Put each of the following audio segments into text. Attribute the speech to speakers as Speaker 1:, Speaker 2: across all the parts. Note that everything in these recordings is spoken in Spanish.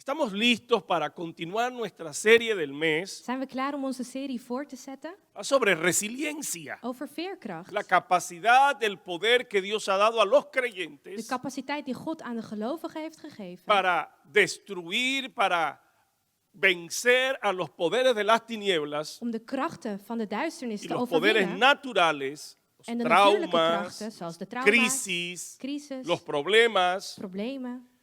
Speaker 1: Estamos listos para continuar nuestra serie del mes
Speaker 2: Zijn we klaar om onze serie voor te zetten
Speaker 1: sobre resiliencia,
Speaker 2: over veerkracht?
Speaker 1: la capacidad del poder que Dios ha dado a los
Speaker 2: De
Speaker 1: creyentes
Speaker 2: capaciteit die God aan de gelovigen heeft gegeven
Speaker 1: para destruir, para vencer a los poderes de las tinieblas
Speaker 2: om de krachten van de duisternis
Speaker 1: y
Speaker 2: te
Speaker 1: los poderes
Speaker 2: overwinnen
Speaker 1: naturales, los
Speaker 2: en de natuurlijke
Speaker 1: traumas,
Speaker 2: krachten zoals de trauma's,
Speaker 1: crisis,
Speaker 2: crisis,
Speaker 1: los problemas.
Speaker 2: problemen.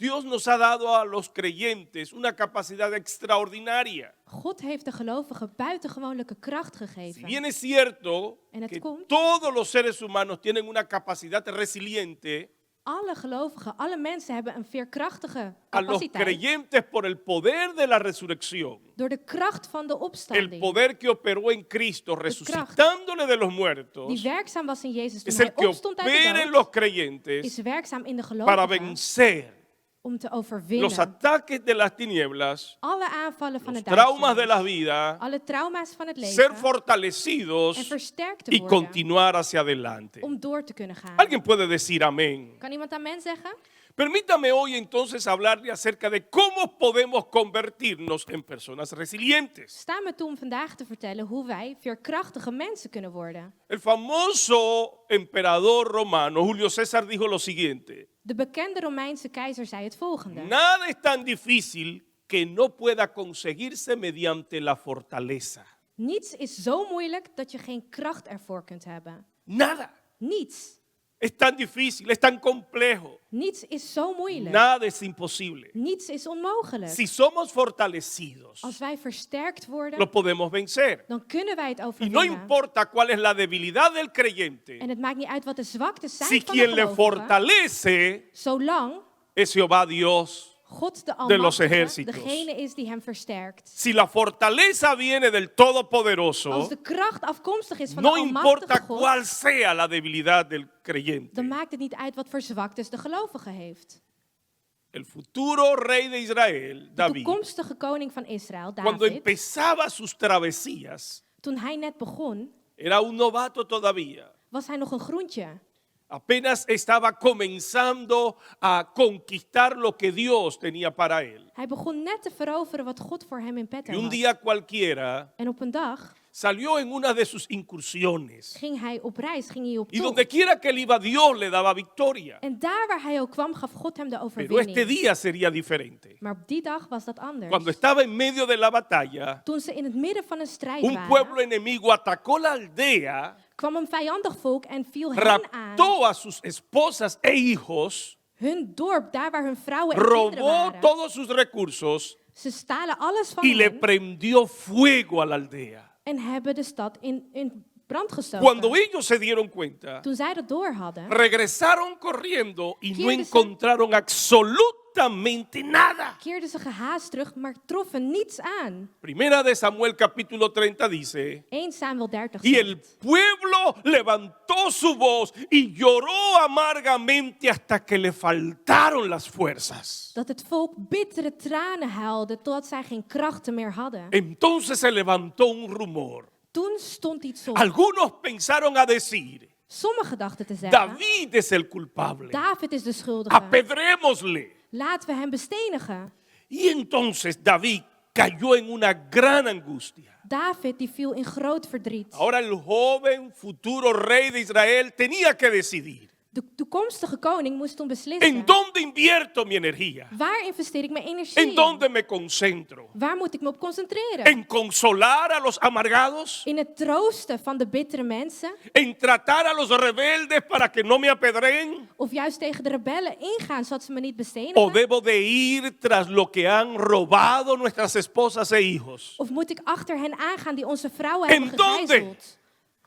Speaker 1: Dios nos ha dado a los creyentes una capacidad extraordinaria.
Speaker 2: God heeft de gelovigen buitengewoonlijke kracht
Speaker 1: Si
Speaker 2: gegeven.
Speaker 1: bien es cierto
Speaker 2: En het
Speaker 1: que
Speaker 2: komt.
Speaker 1: todos los seres humanos tienen una capacidad resiliente,
Speaker 2: Alle gelovigen, alle mensen hebben een veerkrachtige
Speaker 1: a los
Speaker 2: capaciteit.
Speaker 1: creyentes por el poder de la resurrección,
Speaker 2: Door de kracht van de
Speaker 1: el
Speaker 2: opstanding.
Speaker 1: poder que operó en Cristo, resucitándole de los muertos,
Speaker 2: Die werkzaam was in Jezus toen
Speaker 1: es el
Speaker 2: hij
Speaker 1: que
Speaker 2: opstond uit
Speaker 1: opera
Speaker 2: de
Speaker 1: en los
Speaker 2: dood.
Speaker 1: creyentes
Speaker 2: Is werkzaam in de
Speaker 1: para
Speaker 2: gelovigen
Speaker 1: vencer
Speaker 2: om te
Speaker 1: los
Speaker 2: overwinnen.
Speaker 1: ataques de las tinieblas,
Speaker 2: Alle aanvallen van
Speaker 1: los
Speaker 2: de
Speaker 1: traumas de la
Speaker 2: duisternis.
Speaker 1: vida,
Speaker 2: Alle trauma's van het
Speaker 1: ser
Speaker 2: leven. En
Speaker 1: fortalecidos
Speaker 2: versterkt te
Speaker 1: y
Speaker 2: worden.
Speaker 1: continuar hacia adelante.
Speaker 2: Om door te kunnen gaan.
Speaker 1: ¿Alguien puede decir amén?
Speaker 2: Kan iemand amen zeggen?
Speaker 1: Permítame hoy entonces hablarle acerca de cómo podemos convertirnos en personas resilientes.
Speaker 2: Sta me toe om vandaag te vertellen hoe wij veerkrachtige mensen kunnen worden.
Speaker 1: El famoso emperador romano Julio César dijo lo siguiente:
Speaker 2: De bekende Romeinse keizer zei het volgende.
Speaker 1: nada es tan difícil que no pueda conseguirse mediante la fortaleza.
Speaker 2: Niets is zo moeilijk dat je geen kracht ervoor kunt hebben.
Speaker 1: Nada
Speaker 2: Niets.
Speaker 1: es tan difícil, es tan complejo.
Speaker 2: Niets is zo moeilijk.
Speaker 1: Nada es imposible.
Speaker 2: Niets is onmogelijk.
Speaker 1: Si somos fortalecidos,
Speaker 2: Als wij versterkt worden,
Speaker 1: lo podemos vencer.
Speaker 2: dan kunnen wij het
Speaker 1: Y no
Speaker 2: overwinnen.
Speaker 1: importa cuál es la debilidad del creyente,
Speaker 2: En het maakt niet uit wat de zwaktes zijn
Speaker 1: si
Speaker 2: van de
Speaker 1: quien le
Speaker 2: gelovigen,
Speaker 1: fortalece
Speaker 2: zolang
Speaker 1: es Jehová Dios.
Speaker 2: God de
Speaker 1: de los
Speaker 2: Almachtige
Speaker 1: ejércitos.
Speaker 2: degene is die hem versterkt.
Speaker 1: Si la fortaleza viene del
Speaker 2: Als
Speaker 1: Todopoderoso,
Speaker 2: de kracht afkomstig is van
Speaker 1: no
Speaker 2: de
Speaker 1: importa
Speaker 2: Almachtige God,
Speaker 1: cuál sea la debilidad del
Speaker 2: dan
Speaker 1: creyente.
Speaker 2: maakt het niet uit wat voor zwaktes de gelovige heeft.
Speaker 1: El futuro rey de Israel,
Speaker 2: De
Speaker 1: David,
Speaker 2: toekomstige koning van Israël,
Speaker 1: cuando
Speaker 2: David,
Speaker 1: empezaba sus travesías,
Speaker 2: toen hij net begon,
Speaker 1: era un novato todavía.
Speaker 2: was hij nog een groentje.
Speaker 1: Apenas estaba comenzando a conquistar lo que Dios tenía para él.
Speaker 2: Hij begon net te veroveren wat God voor hem in
Speaker 1: Y
Speaker 2: petto
Speaker 1: un
Speaker 2: had.
Speaker 1: día cualquiera
Speaker 2: En op een dag
Speaker 1: salió en una de sus incursiones.
Speaker 2: ging hij op reis, ging hij op
Speaker 1: Y
Speaker 2: tocht.
Speaker 1: donde quiera que él iba, Dios le daba victoria.
Speaker 2: En daar waar hij ook kwam, gaf God hem de
Speaker 1: Pero este
Speaker 2: overwinning.
Speaker 1: día sería diferente.
Speaker 2: Maar op die dag was dat anders.
Speaker 1: Cuando estaba en medio de la batalla,
Speaker 2: Toen ze in het midden van een strijd
Speaker 1: un
Speaker 2: waren,
Speaker 1: pueblo enemigo atacó la aldea,
Speaker 2: kwam een vijandig volk en viel hen aan.
Speaker 1: raptó a sus esposas e hijos,
Speaker 2: Hun dorp, daar waar hun vrouwen en kinderen
Speaker 1: robó
Speaker 2: waren.
Speaker 1: todos sus recursos
Speaker 2: Ze stalen alles van
Speaker 1: y le
Speaker 2: hen
Speaker 1: prendió fuego a la aldea.
Speaker 2: en hebben de stad in brand gestoken.
Speaker 1: Cuando ellos se dieron cuenta,
Speaker 2: Toen zij dat door hadden,
Speaker 1: regresaron corriendo y no
Speaker 2: Keerden ze-
Speaker 1: encontraron absolutamente nada.
Speaker 2: keerden ze gehaast terug, maar troffen niets aan.
Speaker 1: Primera de Samuel capítulo 30 dice:
Speaker 2: 1 Samuel 30
Speaker 1: y el
Speaker 2: zegt,
Speaker 1: pueblo levantó su voz y lloró amargamente hasta que le faltaron las fuerzas.
Speaker 2: dat het volk bittere tranen huilde totdat zij geen krachten meer hadden.
Speaker 1: Entonces se levantó un rumor.
Speaker 2: Toen stond iets op.
Speaker 1: Algunos pensaron a decir:
Speaker 2: Sommigen dachten te zeggen,
Speaker 1: David es el culpable.
Speaker 2: David is de schuldige.
Speaker 1: Apedrémosle.
Speaker 2: Laten we hem bestenigen.
Speaker 1: Y entonces David cayó en una gran angustia.
Speaker 2: David die viel in groot verdriet.
Speaker 1: Ahora el joven futuro rey de Israel tenía que decidir:
Speaker 2: De toekomstige koning moest toen beslissen.
Speaker 1: ¿en dónde invierto mi energía?
Speaker 2: Waar investeer ik mijn energie
Speaker 1: ¿En dónde me concentro?
Speaker 2: Waar moet ik me op concentreren?
Speaker 1: ¿En consolar a los amargados?
Speaker 2: In het troosten van de bittere mensen?
Speaker 1: ¿En tratar a los rebeldes para que no me apedreen?
Speaker 2: Of juist tegen de rebellen ingaan zodat ze me niet bestenigen?
Speaker 1: ¿O debo de ir tras lo que han robado nuestras esposas e hijos?
Speaker 2: Of moet ik achter hen aangaan die onze vrouwen
Speaker 1: ¿En
Speaker 2: hebben
Speaker 1: dónde
Speaker 2: gegijzeld?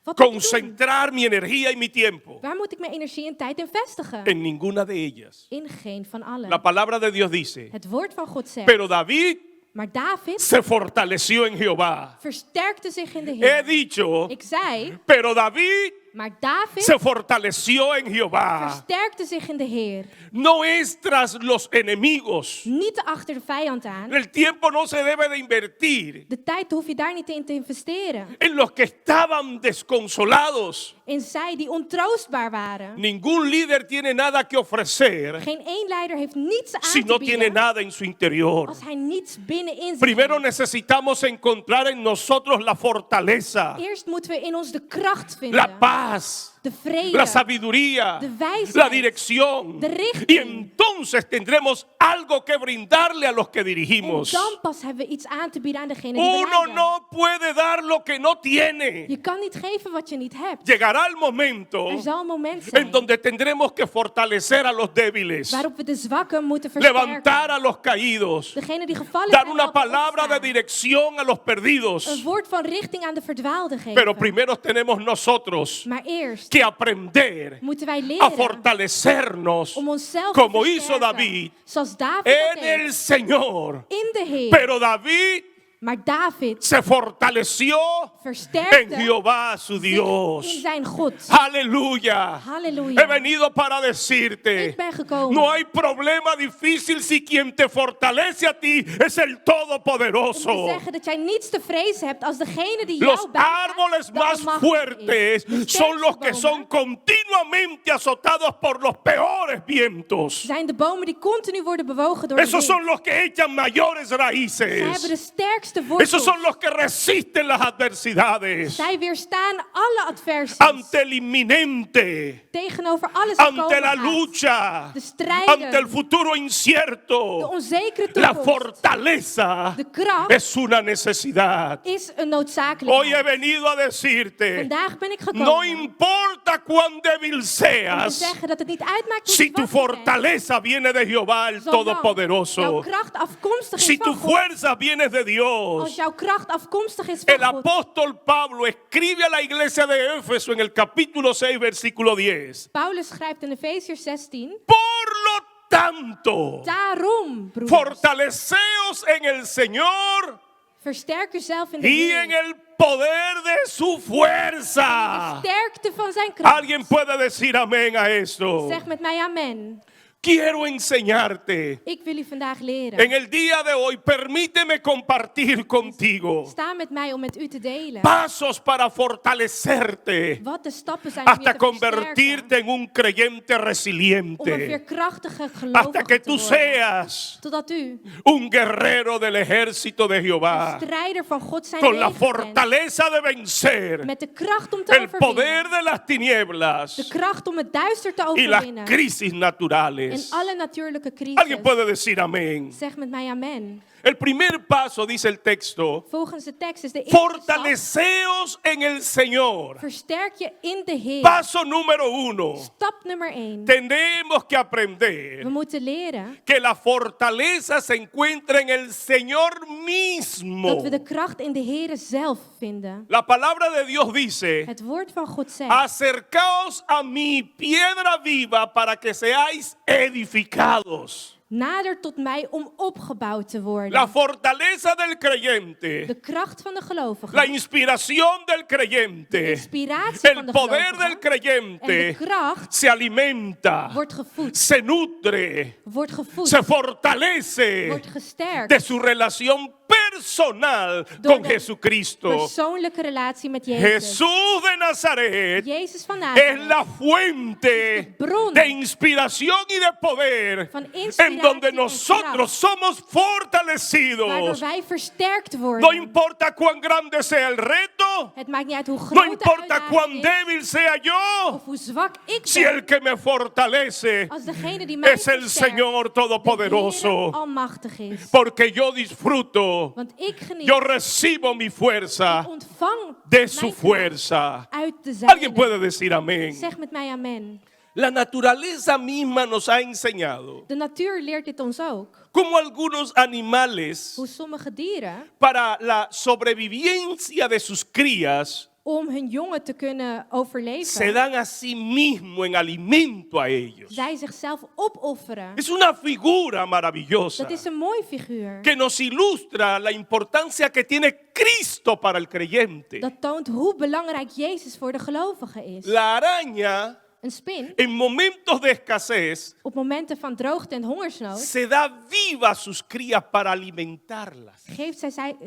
Speaker 2: Wat moet ik doen?
Speaker 1: concentrar mi energía y mi tiempo?
Speaker 2: Waar moet ik mijn energie en tijd in vestigen?
Speaker 1: En ninguna de ellas.
Speaker 2: In geen van allen.
Speaker 1: La palabra de Dios dice:
Speaker 2: Het woord van God zegt.
Speaker 1: pero David
Speaker 2: Maar David
Speaker 1: se fortaleció en Jehová.
Speaker 2: versterkte zich in de
Speaker 1: He
Speaker 2: Heer.
Speaker 1: dicho,
Speaker 2: Ik zei,
Speaker 1: pero David
Speaker 2: Maar David
Speaker 1: se fortaleció en Jehová.
Speaker 2: versterkte zich in de Heer.
Speaker 1: No es tras los enemigos.
Speaker 2: Niet achter de vijand aan.
Speaker 1: El tiempo no se debe de invertir
Speaker 2: De tijd hoef je daar niet in te investeren.
Speaker 1: en los que estaban desconsolados.
Speaker 2: In zij die ontroostbaar waren.
Speaker 1: Ningún líder tiene nada que ofrecer
Speaker 2: Geen één leider heeft niets aan
Speaker 1: si
Speaker 2: te
Speaker 1: no tiene
Speaker 2: bieden
Speaker 1: nada en su interior.
Speaker 2: als hij niets binnenin zich
Speaker 1: Primero
Speaker 2: heeft.
Speaker 1: necesitamos encontrar en nosotros la fortaleza,
Speaker 2: Eerst moeten we in ons de kracht vinden.
Speaker 1: la paz,
Speaker 2: De vrede.
Speaker 1: la sabiduría,
Speaker 2: De wijsheid,
Speaker 1: la dirección.
Speaker 2: de richting.
Speaker 1: Y entonces tendremos algo que brindarle a los que
Speaker 2: En
Speaker 1: dirigimos.
Speaker 2: dan pas hebben we iets aan te bieden aan degene die we
Speaker 1: Uno
Speaker 2: leiden.
Speaker 1: no puede dar lo que no tiene.
Speaker 2: Je kan niet geven wat je niet hebt.
Speaker 1: Llegará el momento
Speaker 2: Er zal een moment zijn
Speaker 1: en donde tendremos que fortalecer a los débiles,
Speaker 2: waarop we de zwakken moeten versterken.
Speaker 1: levantar a los caídos,
Speaker 2: Degene die gevallen
Speaker 1: dar
Speaker 2: zijn,
Speaker 1: una
Speaker 2: helpen
Speaker 1: palabra de
Speaker 2: opstaan.
Speaker 1: dirección a los perdidos.
Speaker 2: Een woord van richting aan de verdwaalde geven.
Speaker 1: Pero primero tenemos nosotros
Speaker 2: Maar eerst
Speaker 1: que aprender
Speaker 2: moeten wij
Speaker 1: a
Speaker 2: leren
Speaker 1: fortalecernos
Speaker 2: om onszelf
Speaker 1: como
Speaker 2: te
Speaker 1: hizo
Speaker 2: versterken.
Speaker 1: David
Speaker 2: Zoals David dat
Speaker 1: en
Speaker 2: deed.
Speaker 1: el Señor.
Speaker 2: In de Heer.
Speaker 1: Pero David
Speaker 2: Maar David
Speaker 1: se fortaleció en
Speaker 2: versterkte
Speaker 1: Jehová su
Speaker 2: zich in
Speaker 1: Dios.
Speaker 2: zijn God.
Speaker 1: Aleluya.
Speaker 2: Halleluja.
Speaker 1: He venido para decirte,
Speaker 2: Ik ben gekomen.
Speaker 1: no hay problema difícil si quien te fortalece a ti es el
Speaker 2: Om te
Speaker 1: Todopoderoso.
Speaker 2: zeggen dat jij niets te vrezen hebt als degene die
Speaker 1: Los
Speaker 2: jou bijstaat,
Speaker 1: árboles
Speaker 2: de
Speaker 1: más
Speaker 2: Almachtige
Speaker 1: fuertes
Speaker 2: is. De
Speaker 1: son los que
Speaker 2: sterkste
Speaker 1: son
Speaker 2: bomen
Speaker 1: continuamente azotados por los peores vientos.
Speaker 2: zijn de bomen die continu worden bewogen door de
Speaker 1: Esos son
Speaker 2: wind.
Speaker 1: los que echan mayores
Speaker 2: Zij hebben
Speaker 1: raíces.
Speaker 2: de sterkste
Speaker 1: Esos
Speaker 2: wortels.
Speaker 1: son los que resisten las adversidades
Speaker 2: Zij weerstaan alle adversies.
Speaker 1: ante el inminente,
Speaker 2: Tegenover alles wat
Speaker 1: ante
Speaker 2: komen
Speaker 1: la
Speaker 2: gaat.
Speaker 1: lucha,
Speaker 2: De strijden.
Speaker 1: ante el futuro
Speaker 2: De
Speaker 1: incierto.
Speaker 2: onzekere
Speaker 1: La
Speaker 2: toekomst.
Speaker 1: fortaleza
Speaker 2: De kracht
Speaker 1: es una necesidad.
Speaker 2: is een
Speaker 1: Hoy he
Speaker 2: noodzakelijkheid.
Speaker 1: venido a decirte,
Speaker 2: Vandaag ben ik gekomen
Speaker 1: no importa cuán débil
Speaker 2: om te
Speaker 1: seas,
Speaker 2: zeggen dat het niet uitmaakt hoe
Speaker 1: si tu
Speaker 2: zwak je bent.
Speaker 1: fortaleza viene de Jehová el
Speaker 2: Zolang jouw
Speaker 1: Todopoderoso,
Speaker 2: kracht afkomstig is
Speaker 1: si tu
Speaker 2: van God.
Speaker 1: fuerza viene de
Speaker 2: Als
Speaker 1: Dios.
Speaker 2: jouw kracht afkomstig is van
Speaker 1: El
Speaker 2: God.
Speaker 1: apóstol Pablo escribe a la iglesia de Éfeso en el capítulo 6, versículo 10.
Speaker 2: Paulus schrijft in Efeziërs 16.
Speaker 1: Por lo tanto,
Speaker 2: Daarom, broeders,
Speaker 1: fortaleceos en el Señor
Speaker 2: versterk uzelf in de
Speaker 1: y en
Speaker 2: Heer.
Speaker 1: el poder de su fuerza.
Speaker 2: Sterkte van zijn kracht.
Speaker 1: Alguien puede decir amén a esto.
Speaker 2: Zeg met mij amen.
Speaker 1: Quiero enseñarte.
Speaker 2: Ik wil u vandaag leren.
Speaker 1: En el día de hoy, permíteme compartir contigo
Speaker 2: Sta met mij om met u te delen.
Speaker 1: pasos para fortalecerte
Speaker 2: Wat de stappen zijn om je
Speaker 1: hasta
Speaker 2: te
Speaker 1: convertirte
Speaker 2: versterken.
Speaker 1: en un creyente
Speaker 2: Om een
Speaker 1: resiliente.
Speaker 2: veerkrachtige
Speaker 1: Hasta
Speaker 2: gelovige
Speaker 1: que
Speaker 2: te
Speaker 1: tú
Speaker 2: worden.
Speaker 1: seas
Speaker 2: Totdat u,
Speaker 1: un guerrero del ejército de Jehová.
Speaker 2: strijder van God zijn
Speaker 1: Con la
Speaker 2: leger bent.
Speaker 1: fortaleza de vencer
Speaker 2: Met de kracht om te
Speaker 1: el poder
Speaker 2: overwinnen.
Speaker 1: de las tinieblas
Speaker 2: De kracht om het duister te
Speaker 1: y las
Speaker 2: overwinnen.
Speaker 1: crisis
Speaker 2: En
Speaker 1: naturales.
Speaker 2: alle natuurlijke crisis.
Speaker 1: Alguien puede decir amén.
Speaker 2: Zeg met mij amen.
Speaker 1: El primer paso, dice el texto,
Speaker 2: Volgens de tekst is de eerste stap.
Speaker 1: fortaleceos en el Señor.
Speaker 2: Versterk je in de Heer.
Speaker 1: Paso número 1.
Speaker 2: Stap nummer 1.
Speaker 1: Tenemos que
Speaker 2: We
Speaker 1: aprender
Speaker 2: moeten leren
Speaker 1: que la fortaleza se encuentra en el Señor mismo.
Speaker 2: dat we de kracht in de Heer zelf vinden.
Speaker 1: La palabra de Dios dice,
Speaker 2: Het woord van God zegt.
Speaker 1: acercaos a mi piedra viva para que seáis edificados.
Speaker 2: Nader tot mij om opgebouwd te worden.
Speaker 1: La fortaleza del creyente,
Speaker 2: De kracht van de gelovige.
Speaker 1: la inspiración del
Speaker 2: De
Speaker 1: creyente,
Speaker 2: inspiratie van
Speaker 1: el
Speaker 2: de
Speaker 1: poder
Speaker 2: gelovige.
Speaker 1: del
Speaker 2: En de
Speaker 1: creyente
Speaker 2: kracht
Speaker 1: se alimenta,
Speaker 2: wordt gevoed.
Speaker 1: se nutre,
Speaker 2: Wordt gevoed.
Speaker 1: se fortalece
Speaker 2: Wordt gesterkt.
Speaker 1: de su relación personal
Speaker 2: Door
Speaker 1: con
Speaker 2: de
Speaker 1: Jesucristo.
Speaker 2: Persoonlijke relatie met Jezus.
Speaker 1: Jesús de Nazaret
Speaker 2: Jezus van
Speaker 1: es
Speaker 2: Nazareth.
Speaker 1: la fuente
Speaker 2: bron
Speaker 1: de inspiración y de poder
Speaker 2: van
Speaker 1: en
Speaker 2: inspiratie
Speaker 1: donde
Speaker 2: en
Speaker 1: nosotros
Speaker 2: kracht.
Speaker 1: somos
Speaker 2: Waardoor
Speaker 1: fortalecidos.
Speaker 2: wij versterkt
Speaker 1: No
Speaker 2: worden.
Speaker 1: importa cuán grande sea el reto,
Speaker 2: Het maakt niet uit hoe
Speaker 1: no
Speaker 2: groot de
Speaker 1: importa cuán
Speaker 2: uitdaging is.
Speaker 1: débil sea yo,
Speaker 2: Of hoe zwak ik
Speaker 1: si
Speaker 2: ben.
Speaker 1: el que me fortalece
Speaker 2: Als degene die mij
Speaker 1: es el
Speaker 2: versterkt.
Speaker 1: Señor
Speaker 2: De
Speaker 1: Todopoderoso.
Speaker 2: Heer almachtig is.
Speaker 1: Porque yo disfruto,
Speaker 2: Want ik geniet.
Speaker 1: yo recibo mi fuerza
Speaker 2: Ontvang
Speaker 1: de su
Speaker 2: mijn kracht
Speaker 1: fuerza.
Speaker 2: uit de
Speaker 1: Alguien
Speaker 2: zijne.
Speaker 1: puede decir amén.
Speaker 2: Zeg met mij amen.
Speaker 1: La naturaleza misma nos ha enseñado
Speaker 2: De natuur leert dit ons ook.
Speaker 1: cómo algunos animales,
Speaker 2: Hoe sommige dieren
Speaker 1: para la sobrevivencia de sus crías,
Speaker 2: om hun jongen te kunnen
Speaker 1: se
Speaker 2: overleven,
Speaker 1: dan a sí mismo en alimento a ellos.
Speaker 2: zij zichzelf opofferen.
Speaker 1: Es una figura maravillosa
Speaker 2: Dat is een mooi figuur.
Speaker 1: que nos ilustra la importancia que tiene Cristo para el creyente.
Speaker 2: Dat toont hoe belangrijk Jezus voor de gelovige is.
Speaker 1: La araña,
Speaker 2: Een spin,
Speaker 1: en momentos de escasez,
Speaker 2: op momenten van droogte en hongersnood,
Speaker 1: se da viva a sus crías para alimentarlas.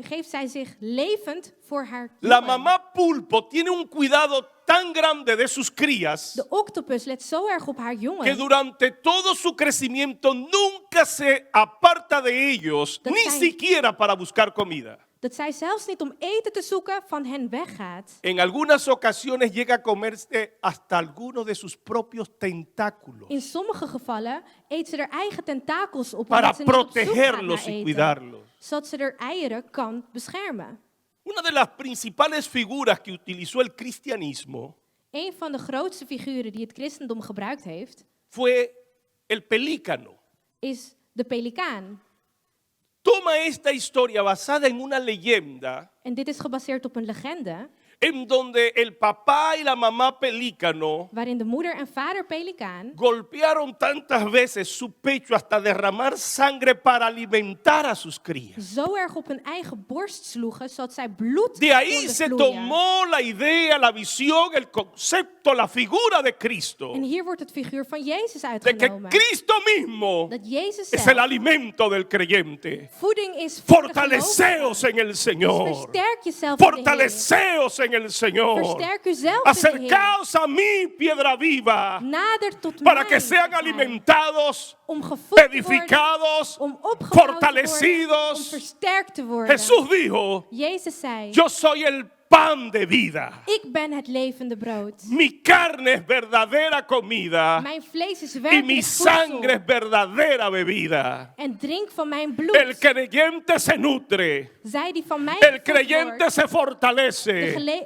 Speaker 2: geeft zij zich levend voor haar
Speaker 1: La
Speaker 2: jongen.
Speaker 1: mamá pulpo tiene un cuidado tan grande de sus crías
Speaker 2: De octopus let zo erg op haar
Speaker 1: que
Speaker 2: jongen,
Speaker 1: durante todo su crecimiento nunca se aparta de ellos,
Speaker 2: Dat
Speaker 1: ni
Speaker 2: zijn-
Speaker 1: siquiera para buscar comida.
Speaker 2: dat zij zelfs niet om eten te zoeken van hen weggaat.
Speaker 1: En algunas ocasiones llega a comerse hasta algunos de sus propios tentáculos
Speaker 2: In sommige gevallen eet ze haar eigen tentakels op
Speaker 1: para
Speaker 2: omdat ze niet op zoek gaat
Speaker 1: protegerlos
Speaker 2: naar
Speaker 1: y
Speaker 2: eten,
Speaker 1: cuidarlos.
Speaker 2: zodat ze haar eieren kan beschermen.
Speaker 1: Una de las principales figuras que utilizó el cristianismo
Speaker 2: Een van de grootste figuren die het christendom gebruikt heeft,
Speaker 1: fue el pelícano.
Speaker 2: is de pelikaan.
Speaker 1: Toma esta historia basada en una leyenda
Speaker 2: En dit is gebaseerd op een legende
Speaker 1: en donde el papá y la mamá pelícano
Speaker 2: waarin de moeder en vader pelikaan
Speaker 1: golpearon tantas veces su pecho hasta derramar sangre para alimentar a sus crías.
Speaker 2: zo erg op hun eigen borst sloegen, zodat zij bloed
Speaker 1: De ahí
Speaker 2: konden
Speaker 1: se
Speaker 2: vloeien.
Speaker 1: tomó la idea, la visión, el concepto, la figura de Cristo.
Speaker 2: En hier wordt het figuur van Jezus
Speaker 1: De que
Speaker 2: uitgenomen.
Speaker 1: Cristo mismo
Speaker 2: Dat Jezus
Speaker 1: es el
Speaker 2: zelf
Speaker 1: alimento del creyente.
Speaker 2: voeding is voor de
Speaker 1: Fortaleceos
Speaker 2: gelovigen.
Speaker 1: en el
Speaker 2: Dus
Speaker 1: Señor.
Speaker 2: versterk jezelf in de Heer.
Speaker 1: Fortaleceos en el Señor.
Speaker 2: Versterk uzelf in de Heer.
Speaker 1: Acercaos a mí, piedra viva,
Speaker 2: Nader tot
Speaker 1: para
Speaker 2: mij,
Speaker 1: que sean
Speaker 2: zegt hij,
Speaker 1: alimentados,
Speaker 2: om gevoed te worden,
Speaker 1: edificados,
Speaker 2: om opgebouwd te worden, om
Speaker 1: fortalecidos.
Speaker 2: versterkt te worden.
Speaker 1: Jesús dijo,
Speaker 2: Jezus zei,
Speaker 1: yo soy el pan de vida.
Speaker 2: ik ben het levende brood.
Speaker 1: Mi carne es verdadera comida
Speaker 2: Mijn vlees is
Speaker 1: y mi
Speaker 2: werkelijk
Speaker 1: sangre es
Speaker 2: voedsel.
Speaker 1: verdadera bebida.
Speaker 2: En drink van mijn bloed.
Speaker 1: El creyente se nutre,
Speaker 2: Zij die van mij
Speaker 1: el
Speaker 2: gevoed
Speaker 1: creyente
Speaker 2: wordt,
Speaker 1: se
Speaker 2: de,
Speaker 1: fortalece,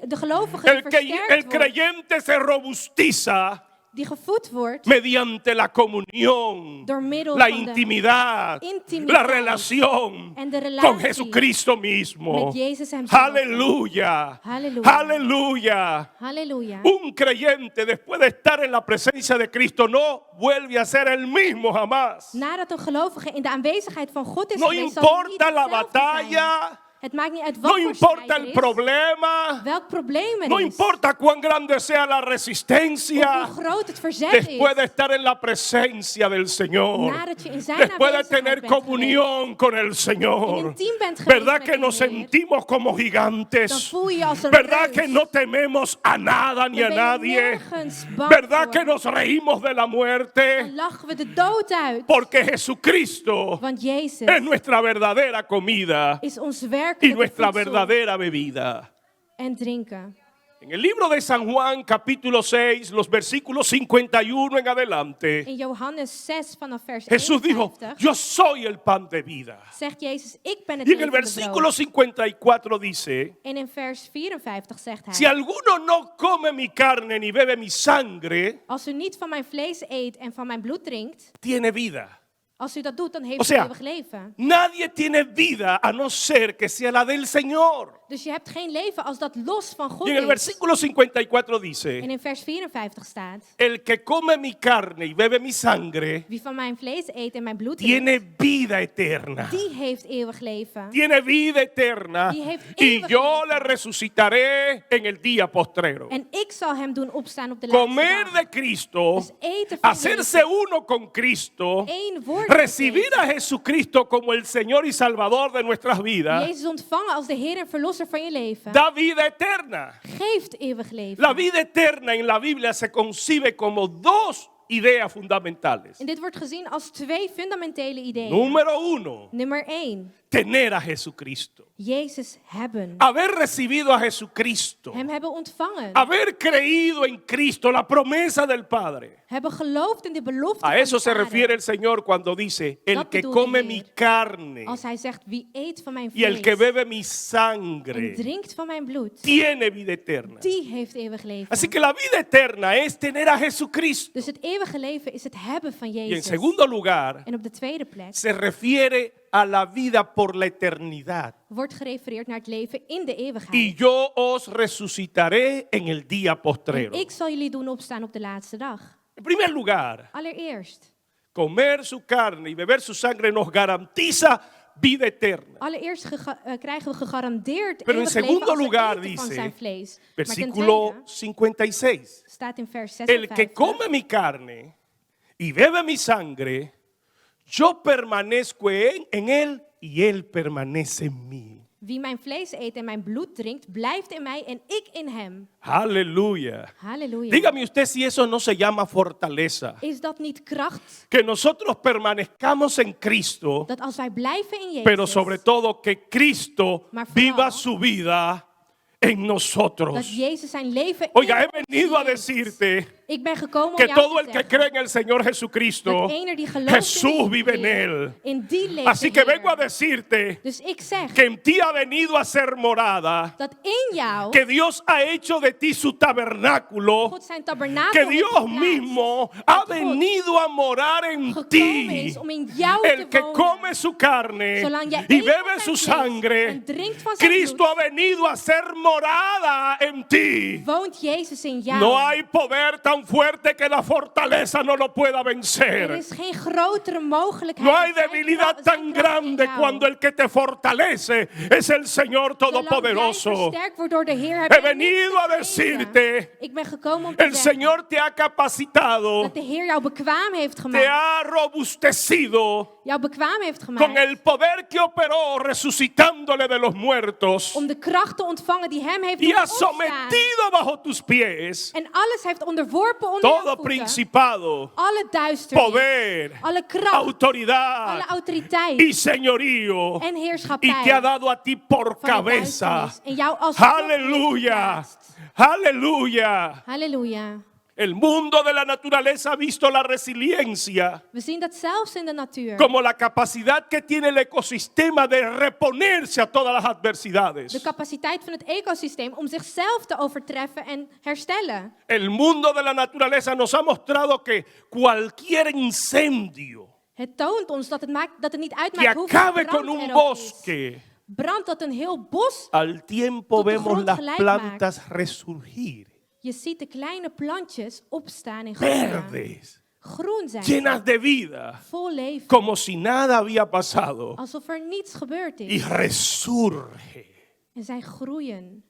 Speaker 2: de gelovige die versterkt
Speaker 1: el
Speaker 2: wordt,
Speaker 1: creyente se robustiza
Speaker 2: die gevoed wordt
Speaker 1: mediante la comunión,
Speaker 2: door middel
Speaker 1: la
Speaker 2: van
Speaker 1: intimidad,
Speaker 2: intimiteit
Speaker 1: la relación
Speaker 2: en de
Speaker 1: con
Speaker 2: relatie
Speaker 1: Jesucristo mismo.
Speaker 2: met Jezus hemzelf.
Speaker 1: Aleluya,
Speaker 2: Halleluja.
Speaker 1: aleluya.
Speaker 2: Halleluja.
Speaker 1: Un creyente después de estar en la presencia de Cristo no vuelve a ser el mismo jamás.
Speaker 2: Nadat een gelovige in de aanwezigheid van God is
Speaker 1: No
Speaker 2: geweest, zal hij niet
Speaker 1: importa la
Speaker 2: hetzelfde zijn.
Speaker 1: batalla,
Speaker 2: Het maakt niet uit wat
Speaker 1: no
Speaker 2: voor
Speaker 1: importa
Speaker 2: strijd
Speaker 1: el
Speaker 2: er is,
Speaker 1: problema,
Speaker 2: welk probleem er
Speaker 1: no
Speaker 2: is,
Speaker 1: importa cuán grande sea la
Speaker 2: of
Speaker 1: resistencia.
Speaker 2: hoe groot het verzet
Speaker 1: Después
Speaker 2: is.
Speaker 1: de estar en la presencia del Señor,
Speaker 2: Nadat je in zijn
Speaker 1: después de
Speaker 2: aanwezigheid
Speaker 1: tener
Speaker 2: bent
Speaker 1: comunión con el
Speaker 2: en
Speaker 1: Señor,
Speaker 2: intiem bent geweest
Speaker 1: ¿verdad
Speaker 2: met
Speaker 1: que
Speaker 2: de
Speaker 1: nos
Speaker 2: Heer,
Speaker 1: sentimos como
Speaker 2: dan
Speaker 1: gigantes?
Speaker 2: voel je je als een
Speaker 1: ¿Verdad
Speaker 2: reus.
Speaker 1: que no tememos a nada ni
Speaker 2: Dan
Speaker 1: a
Speaker 2: ben je
Speaker 1: nadie?
Speaker 2: nergens bang
Speaker 1: ¿Verdad
Speaker 2: voor.
Speaker 1: que nos reímos de la
Speaker 2: Dan
Speaker 1: muerte?
Speaker 2: lachen we de dood uit.
Speaker 1: Porque Jesucristo
Speaker 2: Want Jezus
Speaker 1: es nuestra verdadera comida
Speaker 2: is ons
Speaker 1: y
Speaker 2: werkelijke
Speaker 1: nuestra
Speaker 2: voedsel
Speaker 1: verdadera bebida.
Speaker 2: en drinken.
Speaker 1: En el libro de San Juan, capítulo 6, los versículos 51 en adelante,
Speaker 2: In Johannes 6 vanaf vers
Speaker 1: Jesús dijo,
Speaker 2: 51
Speaker 1: yo soy el pan de vida.
Speaker 2: zegt Jezus, ik ben het
Speaker 1: Y en el
Speaker 2: levende
Speaker 1: versículo
Speaker 2: brood.
Speaker 1: 54 dice,
Speaker 2: En in vers 54 zegt hij,
Speaker 1: si alguno no come mi carne ni bebe mi sangre,
Speaker 2: als u niet van mijn vlees eet en van mijn bloed drinkt,
Speaker 1: tiene vida.
Speaker 2: als u dat doet, dan
Speaker 1: O
Speaker 2: heeft u
Speaker 1: sea,
Speaker 2: eeuwig leven.
Speaker 1: nadie tiene vida a no ser que sea la del Señor.
Speaker 2: Dus je hebt geen leven als dat los van God
Speaker 1: Y en el
Speaker 2: is.
Speaker 1: versículo 54
Speaker 2: En
Speaker 1: dice,
Speaker 2: in vers 54 staat,
Speaker 1: el que come mi carne y bebe mi sangre,
Speaker 2: wie van mijn vlees eet en mijn bloed drinkt,
Speaker 1: tiene vida eterna.
Speaker 2: die heeft eeuwig leven.
Speaker 1: Tiene vida eterna.
Speaker 2: Die heeft
Speaker 1: Y
Speaker 2: eeuwig
Speaker 1: yo
Speaker 2: leven.
Speaker 1: le resucitaré en el día postrero.
Speaker 2: En ik zal hem doen opstaan op de laatste
Speaker 1: Comer
Speaker 2: dag.
Speaker 1: de Cristo,
Speaker 2: Dus eten van
Speaker 1: hacerse
Speaker 2: Jezus,
Speaker 1: uno con Cristo,
Speaker 2: één woord met
Speaker 1: recibir
Speaker 2: Jezus.
Speaker 1: a Jesucristo como el Señor y Salvador de nuestras vidas,
Speaker 2: Jezus ontvangen als de Heer en Verlosser van je leven,
Speaker 1: da vida eterna.
Speaker 2: geeft eeuwig leven.
Speaker 1: La vida eterna en la Biblia se concibe como dos ideas fundamentales.
Speaker 2: En dit wordt gezien als twee fundamentele ideeën.
Speaker 1: Número uno,
Speaker 2: Nummer 1,
Speaker 1: tener a Jesucristo.
Speaker 2: Jezus hebben.
Speaker 1: Haber recibido a Jesucristo.
Speaker 2: Hem hebben ontvangen.
Speaker 1: Haber creído en Cristo, la promesa del Padre.
Speaker 2: Hebben geloofd in de belofte
Speaker 1: A
Speaker 2: van
Speaker 1: eso
Speaker 2: de
Speaker 1: se
Speaker 2: Vader.
Speaker 1: refiere el Señor cuando dice, el
Speaker 2: Dat
Speaker 1: que
Speaker 2: bedoelt de
Speaker 1: come
Speaker 2: Heer.
Speaker 1: mi carne
Speaker 2: Als hij zegt, wie eet van mijn
Speaker 1: y el
Speaker 2: vlees
Speaker 1: que bebe mi
Speaker 2: en
Speaker 1: sangre
Speaker 2: drinkt van mijn bloed,
Speaker 1: tiene vida eterna.
Speaker 2: die heeft eeuwig leven.
Speaker 1: Así que la vida eterna es tener a Jesucristo.
Speaker 2: Dus het eeuwige leven is het hebben van
Speaker 1: Y en
Speaker 2: Jezus.
Speaker 1: segundo lugar,
Speaker 2: En op de tweede plek
Speaker 1: se refiere a la vida por la eternidad.
Speaker 2: wordt gerefereerd naar het leven in de
Speaker 1: Y
Speaker 2: eeuwigheid.
Speaker 1: yo os resucitaré en el día postrero.
Speaker 2: En ik zal jullie doen opstaan op de laatste dag.
Speaker 1: En primer lugar,
Speaker 2: Allereerst.
Speaker 1: comer su carne y beber su sangre nos garantiza vida eterna.
Speaker 2: Allereerst krijgen we gegarandeerd
Speaker 1: Pero en
Speaker 2: eeuwig leven
Speaker 1: segundo
Speaker 2: als we
Speaker 1: lugar
Speaker 2: eten van
Speaker 1: dice,
Speaker 2: zijn vlees. Maar ten
Speaker 1: Versículo
Speaker 2: tweede
Speaker 1: 56.
Speaker 2: staat in vers
Speaker 1: El que
Speaker 2: 56.
Speaker 1: come mi carne y bebe mi sangre, yo permanezco en él y él permanece en mí.
Speaker 2: Wie mijn vlees eet en mijn bloed drinkt, blijft in mij en ik in hem.
Speaker 1: Aleluya.
Speaker 2: Halleluja.
Speaker 1: Dígame usted si eso no se llama fortaleza.
Speaker 2: Is dat niet kracht?
Speaker 1: Que nosotros permanezcamos en Cristo,
Speaker 2: Dat als wij blijven in Jezus,
Speaker 1: pero sobre todo que Cristo
Speaker 2: Maar vooral
Speaker 1: viva su vida en
Speaker 2: dat
Speaker 1: nosotros.
Speaker 2: Jezus zijn leven
Speaker 1: Oiga, he
Speaker 2: in ons
Speaker 1: venido a
Speaker 2: leeft.
Speaker 1: decirte
Speaker 2: Ik ben gekomen om
Speaker 1: que
Speaker 2: jou
Speaker 1: todo
Speaker 2: te
Speaker 1: el que
Speaker 2: zeggen
Speaker 1: cree en el Señor Jesucristo,
Speaker 2: dat ener die gelooft
Speaker 1: Jesús
Speaker 2: in
Speaker 1: vive en
Speaker 2: Heer,
Speaker 1: él.
Speaker 2: in die leeft
Speaker 1: Así
Speaker 2: de
Speaker 1: que
Speaker 2: Heer.
Speaker 1: vengo a decirte
Speaker 2: Dus ik zeg
Speaker 1: que en ti ha venido a ser morada,
Speaker 2: dat in jou
Speaker 1: que Dios ha hecho de ti su tabernáculo,
Speaker 2: God zijn tabernakel
Speaker 1: que
Speaker 2: heeft
Speaker 1: Dios
Speaker 2: geplaatst.
Speaker 1: mismo ha
Speaker 2: God
Speaker 1: venido a morar en
Speaker 2: gekomen
Speaker 1: ti.
Speaker 2: is om in jou
Speaker 1: El
Speaker 2: te
Speaker 1: que
Speaker 2: wonen.
Speaker 1: come su carne
Speaker 2: Zolang jij
Speaker 1: y
Speaker 2: eet
Speaker 1: bebe
Speaker 2: van
Speaker 1: su
Speaker 2: zijn vlees
Speaker 1: sangre,
Speaker 2: en drinkt van zijn
Speaker 1: Cristo
Speaker 2: bloed,
Speaker 1: ha venido a ser morada en ti.
Speaker 2: woont Jezus in jou.
Speaker 1: No hay poder tan fuerte que la fortaleza no lo pueda
Speaker 2: Er
Speaker 1: vencer.
Speaker 2: is geen grotere mogelijkheid.
Speaker 1: No hay
Speaker 2: dat zijn
Speaker 1: debilidad
Speaker 2: zijn
Speaker 1: tan
Speaker 2: kracht in
Speaker 1: grande
Speaker 2: jou.
Speaker 1: cuando el que te fortalece es el Señor
Speaker 2: Zolang jij
Speaker 1: Todopoderoso.
Speaker 2: versterkt wordt door de Heer, heb
Speaker 1: He
Speaker 2: je niets
Speaker 1: venido
Speaker 2: te
Speaker 1: a
Speaker 2: vrezen.
Speaker 1: decirte,
Speaker 2: Ik ben gekomen om te
Speaker 1: el
Speaker 2: zeggen
Speaker 1: Señor te ha capacitado,
Speaker 2: dat de Heer jou bekwaam heeft
Speaker 1: te
Speaker 2: gemaakt.
Speaker 1: ha robustecido
Speaker 2: Jou bekwaam heeft
Speaker 1: con
Speaker 2: gemaakt
Speaker 1: el poder que operó resucitándole de los muertos
Speaker 2: om de kracht te ontvangen die hem heeft
Speaker 1: y
Speaker 2: doen
Speaker 1: ha
Speaker 2: opstaan.
Speaker 1: sometido bajo tus pies
Speaker 2: En alles heeft onderworpen onder jouw
Speaker 1: todo
Speaker 2: voeten.
Speaker 1: principado,
Speaker 2: Alle duisternis,
Speaker 1: poder,
Speaker 2: alle kracht,
Speaker 1: autoridad
Speaker 2: alle autoriteit
Speaker 1: y señorío,
Speaker 2: en
Speaker 1: y
Speaker 2: heerschappij
Speaker 1: te ha dado a ti por
Speaker 2: van de
Speaker 1: cabeza.
Speaker 2: duisternis. En jou als kop heeft
Speaker 1: Aleluya,
Speaker 2: geplaatst.
Speaker 1: aleluya.
Speaker 2: Halleluja.
Speaker 1: El mundo de la naturaleza ha visto la resiliencia
Speaker 2: We zien dat zelfs in de natuur.
Speaker 1: como la capacidad que tiene el ecosistema de reponerse a todas las adversidades.
Speaker 2: De capaciteit van het ecosysteem om zichzelf te overtreffen en herstellen.
Speaker 1: El mundo de la naturaleza nos ha mostrado que cualquier incendio
Speaker 2: Het toont ons dat het niet
Speaker 1: que
Speaker 2: uitmaakt hoeveel
Speaker 1: acabe
Speaker 2: brand
Speaker 1: con un
Speaker 2: er ook is.
Speaker 1: bosque,
Speaker 2: Brand dat een heel bos.
Speaker 1: al tiempo
Speaker 2: tot de
Speaker 1: vemos
Speaker 2: grond
Speaker 1: las
Speaker 2: gelijk
Speaker 1: plantas resurgir,
Speaker 2: Je ziet de kleine plantjes opstaan en groeien.
Speaker 1: verdes,
Speaker 2: Groen zijn.
Speaker 1: llenas de vida,
Speaker 2: Vol leven.
Speaker 1: como si nada había pasado,
Speaker 2: Alsof er niets gebeurd
Speaker 1: y
Speaker 2: is.
Speaker 1: resurge.
Speaker 2: En zij groeien.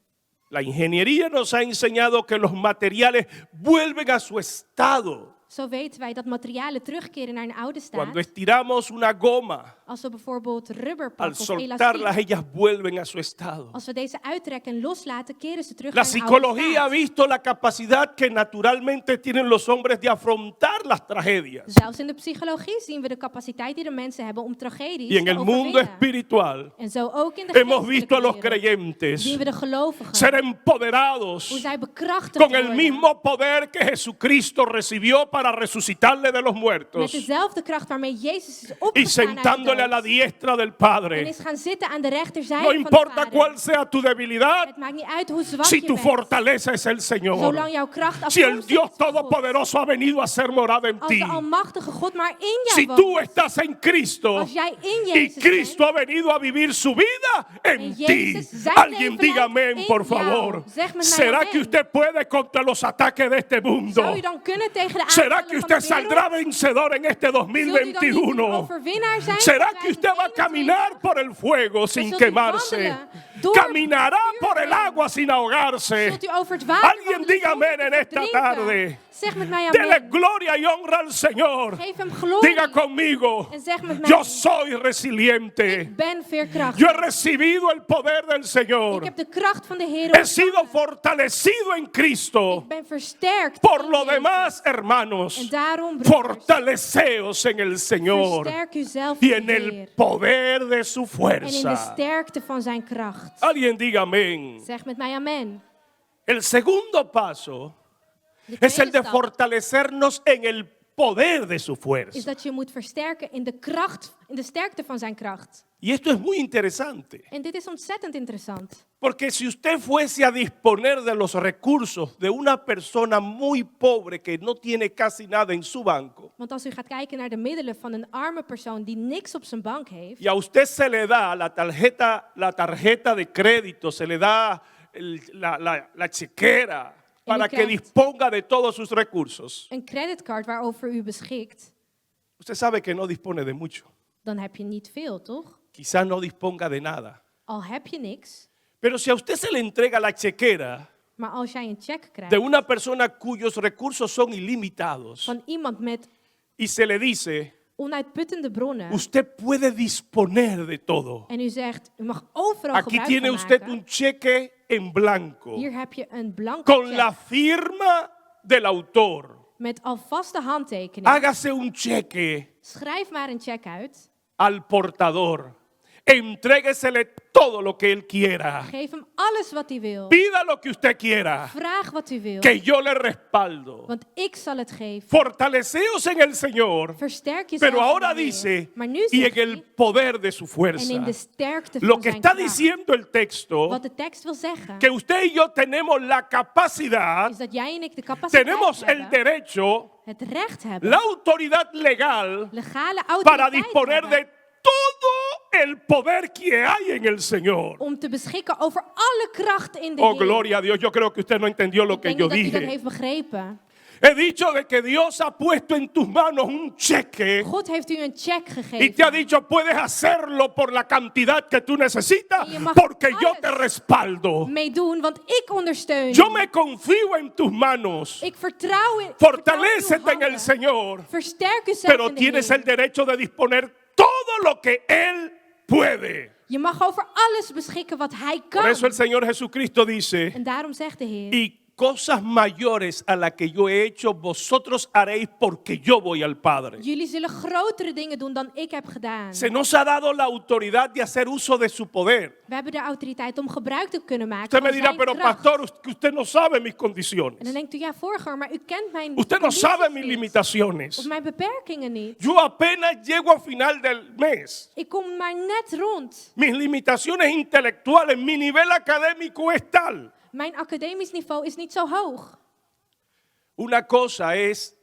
Speaker 1: La ingeniería nos ha enseñado que los materiales vuelven a su estado.
Speaker 2: Zo weten wij dat materialen terugkeren naar een oude staat.
Speaker 1: Cuando estiramos una goma,
Speaker 2: Als we bijvoorbeeld rubber
Speaker 1: al
Speaker 2: pakken of
Speaker 1: soltarlas,
Speaker 2: elastiek.
Speaker 1: ellas vuelven a su estado.
Speaker 2: Als we deze uittrekken en loslaten, keren ze terug
Speaker 1: La
Speaker 2: naar een oude
Speaker 1: psicología ha
Speaker 2: staat.
Speaker 1: visto la capacidad que naturalmente tienen los hombres de afrontar las tragedias.
Speaker 2: Zelfs in de psychologie zien we de capaciteit die de mensen hebben om tragedies
Speaker 1: Y en
Speaker 2: te
Speaker 1: el mundo
Speaker 2: overwinnen.
Speaker 1: espiritual
Speaker 2: En zo ook in de
Speaker 1: hemos visto a los
Speaker 2: geestelijke wereld
Speaker 1: creyentes
Speaker 2: zien we de gelovigen.
Speaker 1: ser
Speaker 2: Hoe
Speaker 1: empoderados
Speaker 2: zij bekrachtigd
Speaker 1: con el
Speaker 2: worden.
Speaker 1: mismo poder que Jesucristo recibió para resucitarle de los
Speaker 2: Met
Speaker 1: muertos
Speaker 2: dezelfde kracht waarmee Jezus is
Speaker 1: y
Speaker 2: opgestaan uit de
Speaker 1: sentándole a la
Speaker 2: dood.
Speaker 1: diestra del
Speaker 2: En
Speaker 1: Padre.
Speaker 2: is gaan zitten aan de rechterzijde
Speaker 1: No
Speaker 2: van de
Speaker 1: importa
Speaker 2: Vader.
Speaker 1: cuál sea tu debilidad,
Speaker 2: Het maakt niet uit hoe zwak
Speaker 1: si
Speaker 2: je
Speaker 1: tu
Speaker 2: bent.
Speaker 1: fortaleza es el Señor.
Speaker 2: Zolang jouw kracht
Speaker 1: Si el
Speaker 2: afkomstig
Speaker 1: Dios
Speaker 2: is van God.
Speaker 1: Todopoderoso ha venido a ser morada en
Speaker 2: Als
Speaker 1: ti.
Speaker 2: de almachtige God maar in jou
Speaker 1: Si
Speaker 2: woont.
Speaker 1: tú estás en Cristo
Speaker 2: Als jij in
Speaker 1: y
Speaker 2: Jezus
Speaker 1: Cristo ha venido a vivir su vida en
Speaker 2: En
Speaker 1: ti.
Speaker 2: Jezus zijn
Speaker 1: Alguien
Speaker 2: leven
Speaker 1: diga
Speaker 2: leidt
Speaker 1: amén,
Speaker 2: in
Speaker 1: por
Speaker 2: jou.
Speaker 1: favor.
Speaker 2: Zeg met mij
Speaker 1: ¿Será
Speaker 2: amen.
Speaker 1: que usted puede contra los ataques de este mundo?
Speaker 2: Zou je dan kunnen tegen de
Speaker 1: ¿Será
Speaker 2: aanvallen
Speaker 1: que
Speaker 2: van de
Speaker 1: usted
Speaker 2: wereld?
Speaker 1: saldrá vencedor en este
Speaker 2: Zult u dan niet een
Speaker 1: 2021?
Speaker 2: overwinnaar zijn?
Speaker 1: ¿Será
Speaker 2: in
Speaker 1: que usted va a
Speaker 2: 2021?
Speaker 1: caminar por el fuego sin
Speaker 2: zult u
Speaker 1: quemarse?
Speaker 2: wandelen door
Speaker 1: Caminará
Speaker 2: het vuur
Speaker 1: por el
Speaker 2: heen.
Speaker 1: agua sin ahogarse.
Speaker 2: Zult u over het water
Speaker 1: Alguien
Speaker 2: wandelen
Speaker 1: diga
Speaker 2: zonder
Speaker 1: amén
Speaker 2: te
Speaker 1: en esta
Speaker 2: verdrinken?
Speaker 1: tarde.
Speaker 2: Zeg met mij
Speaker 1: Dele
Speaker 2: amen.
Speaker 1: gloria y honra al Señor.
Speaker 2: Geef hem glorie.
Speaker 1: Diga conmigo,
Speaker 2: En zeg met mij.
Speaker 1: yo soy resiliente.
Speaker 2: Ik ben veerkrachtig.
Speaker 1: Yo he recibido el poder del
Speaker 2: Ik
Speaker 1: Señor.
Speaker 2: heb de kracht van de Heer
Speaker 1: He sido fortalecido en Cristo.
Speaker 2: Ik ben versterkt.
Speaker 1: Por
Speaker 2: in
Speaker 1: lo
Speaker 2: Jezus.
Speaker 1: demás, hermanos,
Speaker 2: En daarom, broeders,
Speaker 1: fortaleceos en el Señor
Speaker 2: versterk uzelf
Speaker 1: y
Speaker 2: in
Speaker 1: en
Speaker 2: de
Speaker 1: el
Speaker 2: Heer.
Speaker 1: poder de su
Speaker 2: En in de
Speaker 1: fuerza.
Speaker 2: sterkte van zijn kracht.
Speaker 1: Alguien diga amén.
Speaker 2: Zeg met mij amen.
Speaker 1: El segundo paso
Speaker 2: De
Speaker 1: es el
Speaker 2: tweede
Speaker 1: de
Speaker 2: stap
Speaker 1: fortalecernos en el poder de su
Speaker 2: is
Speaker 1: fuerza.
Speaker 2: dat je moet versterken in de kracht, in de sterkte van zijn kracht.
Speaker 1: Y esto es muy interesante,
Speaker 2: En dit is ontzettend interessant.
Speaker 1: porque si usted fuese a disponer de los recursos de una persona muy pobre que no tiene casi nada en su banco,
Speaker 2: Want als u gaat kijken naar de middelen van een arme persoon die niks op zijn bank heeft,
Speaker 1: y a usted se le da la tarjeta de crédito, se le da la chequera para que
Speaker 2: krijgt-
Speaker 1: disponga de todos sus recursos,
Speaker 2: een creditcard waarover u beschikt,
Speaker 1: usted sabe que no dispone de mucho.
Speaker 2: dan heb je niet veel, toch?
Speaker 1: Quizás no disponga de nada.
Speaker 2: Al heb je niks,
Speaker 1: Pero si a usted se le entrega la chequera
Speaker 2: maar als jij een check krijgt
Speaker 1: de una persona cuyos recursos son ilimitados
Speaker 2: van iemand met
Speaker 1: y se le dice,
Speaker 2: onuitputtende bronnen
Speaker 1: usted puede disponer de todo.
Speaker 2: en u zegt, u mag overal
Speaker 1: Aquí
Speaker 2: gebruik
Speaker 1: tiene
Speaker 2: van
Speaker 1: usted
Speaker 2: maken.
Speaker 1: un cheque en blanco
Speaker 2: Hier heb je een blanke
Speaker 1: con
Speaker 2: check
Speaker 1: la firma del autor.
Speaker 2: met alvaste handtekening.
Speaker 1: Hágase un cheque
Speaker 2: Schrijf maar een check uit.
Speaker 1: al portador. Entréguesele todo lo que él quiera.
Speaker 2: Geef hem alles wat hij wil.
Speaker 1: Pida lo que usted quiera,
Speaker 2: Vraag wat u wil.
Speaker 1: que yo le respaldo.
Speaker 2: Want ik zal het geven.
Speaker 1: Fortaleceos en el Señor.
Speaker 2: Versterk jezelf
Speaker 1: Pero ahora
Speaker 2: in de Heer.
Speaker 1: dice,
Speaker 2: Maar nu
Speaker 1: y
Speaker 2: zegt
Speaker 1: en el
Speaker 2: hij,
Speaker 1: poder de su
Speaker 2: en
Speaker 1: fuerza.
Speaker 2: in de sterkte
Speaker 1: Lo
Speaker 2: van
Speaker 1: que
Speaker 2: zijn
Speaker 1: está
Speaker 2: kracht.
Speaker 1: diciendo el texto,
Speaker 2: Wat de tekst wil zeggen,
Speaker 1: que usted y yo tenemos la capacidad,
Speaker 2: is dat jij en ik de capaciteit
Speaker 1: tenemos el
Speaker 2: hebben,
Speaker 1: derecho,
Speaker 2: het recht hebben,
Speaker 1: la autoridad legal
Speaker 2: legale
Speaker 1: para
Speaker 2: autoriteit
Speaker 1: disponer
Speaker 2: hebben,
Speaker 1: de todo el poder que hay en el Señor.
Speaker 2: om te beschikken over alle kracht in de
Speaker 1: Oh,
Speaker 2: Heer.
Speaker 1: gloria a Dios. Yo creo que usted no entendió lo
Speaker 2: Ik
Speaker 1: que
Speaker 2: denk
Speaker 1: yo
Speaker 2: niet dat u dat
Speaker 1: dije.
Speaker 2: heeft begrepen.
Speaker 1: He dicho de que Dios ha puesto en tus manos un cheque
Speaker 2: God heeft u een check
Speaker 1: y te ha
Speaker 2: gegeven.
Speaker 1: dicho puedes hacerlo por la cantidad que tú necesitas
Speaker 2: Y je mag
Speaker 1: porque yo
Speaker 2: alles
Speaker 1: te respaldo.
Speaker 2: Meedoen, want ik ondersteun
Speaker 1: Yo
Speaker 2: u.
Speaker 1: me confío en tus manos.
Speaker 2: Ik vertrouw in
Speaker 1: Fortalécete en el
Speaker 2: handen.
Speaker 1: Señor.
Speaker 2: Versterk uzelf
Speaker 1: Pero
Speaker 2: in de
Speaker 1: tienes
Speaker 2: Heer.
Speaker 1: el derecho de disponer todo lo que Él puede.
Speaker 2: Je mag over alles beschikken wat Hij
Speaker 1: Por eso el
Speaker 2: kan.
Speaker 1: Señor Jesucristo dice,
Speaker 2: En daarom zegt de Heer,
Speaker 1: y cosas mayores a las que yo he hecho, vosotros haréis porque yo voy al Padre.
Speaker 2: jullie zullen grotere dingen doen dan ik heb gedaan.
Speaker 1: Se nos ha dado la autoridad de hacer uso de su poder.
Speaker 2: We hebben de autoriteit om gebruik te kunnen maken
Speaker 1: Usted me
Speaker 2: van
Speaker 1: dirá,
Speaker 2: zijn
Speaker 1: pero
Speaker 2: kracht.
Speaker 1: pastor, usted no sabe mis
Speaker 2: En dan
Speaker 1: condiciones.
Speaker 2: denkt u, ja, voorganger, maar u kent mijn
Speaker 1: Usted no
Speaker 2: condities
Speaker 1: sabe mis
Speaker 2: niet.
Speaker 1: limitaciones.
Speaker 2: Of mijn beperkingen niet.
Speaker 1: Yo apenas llego al final del mes.
Speaker 2: Ik kom maar net rond.
Speaker 1: Mis limitaciones intelectuales, mi nivel académico es tal.
Speaker 2: Mijn academisch niveau is niet zo hoog.
Speaker 1: Una cosa es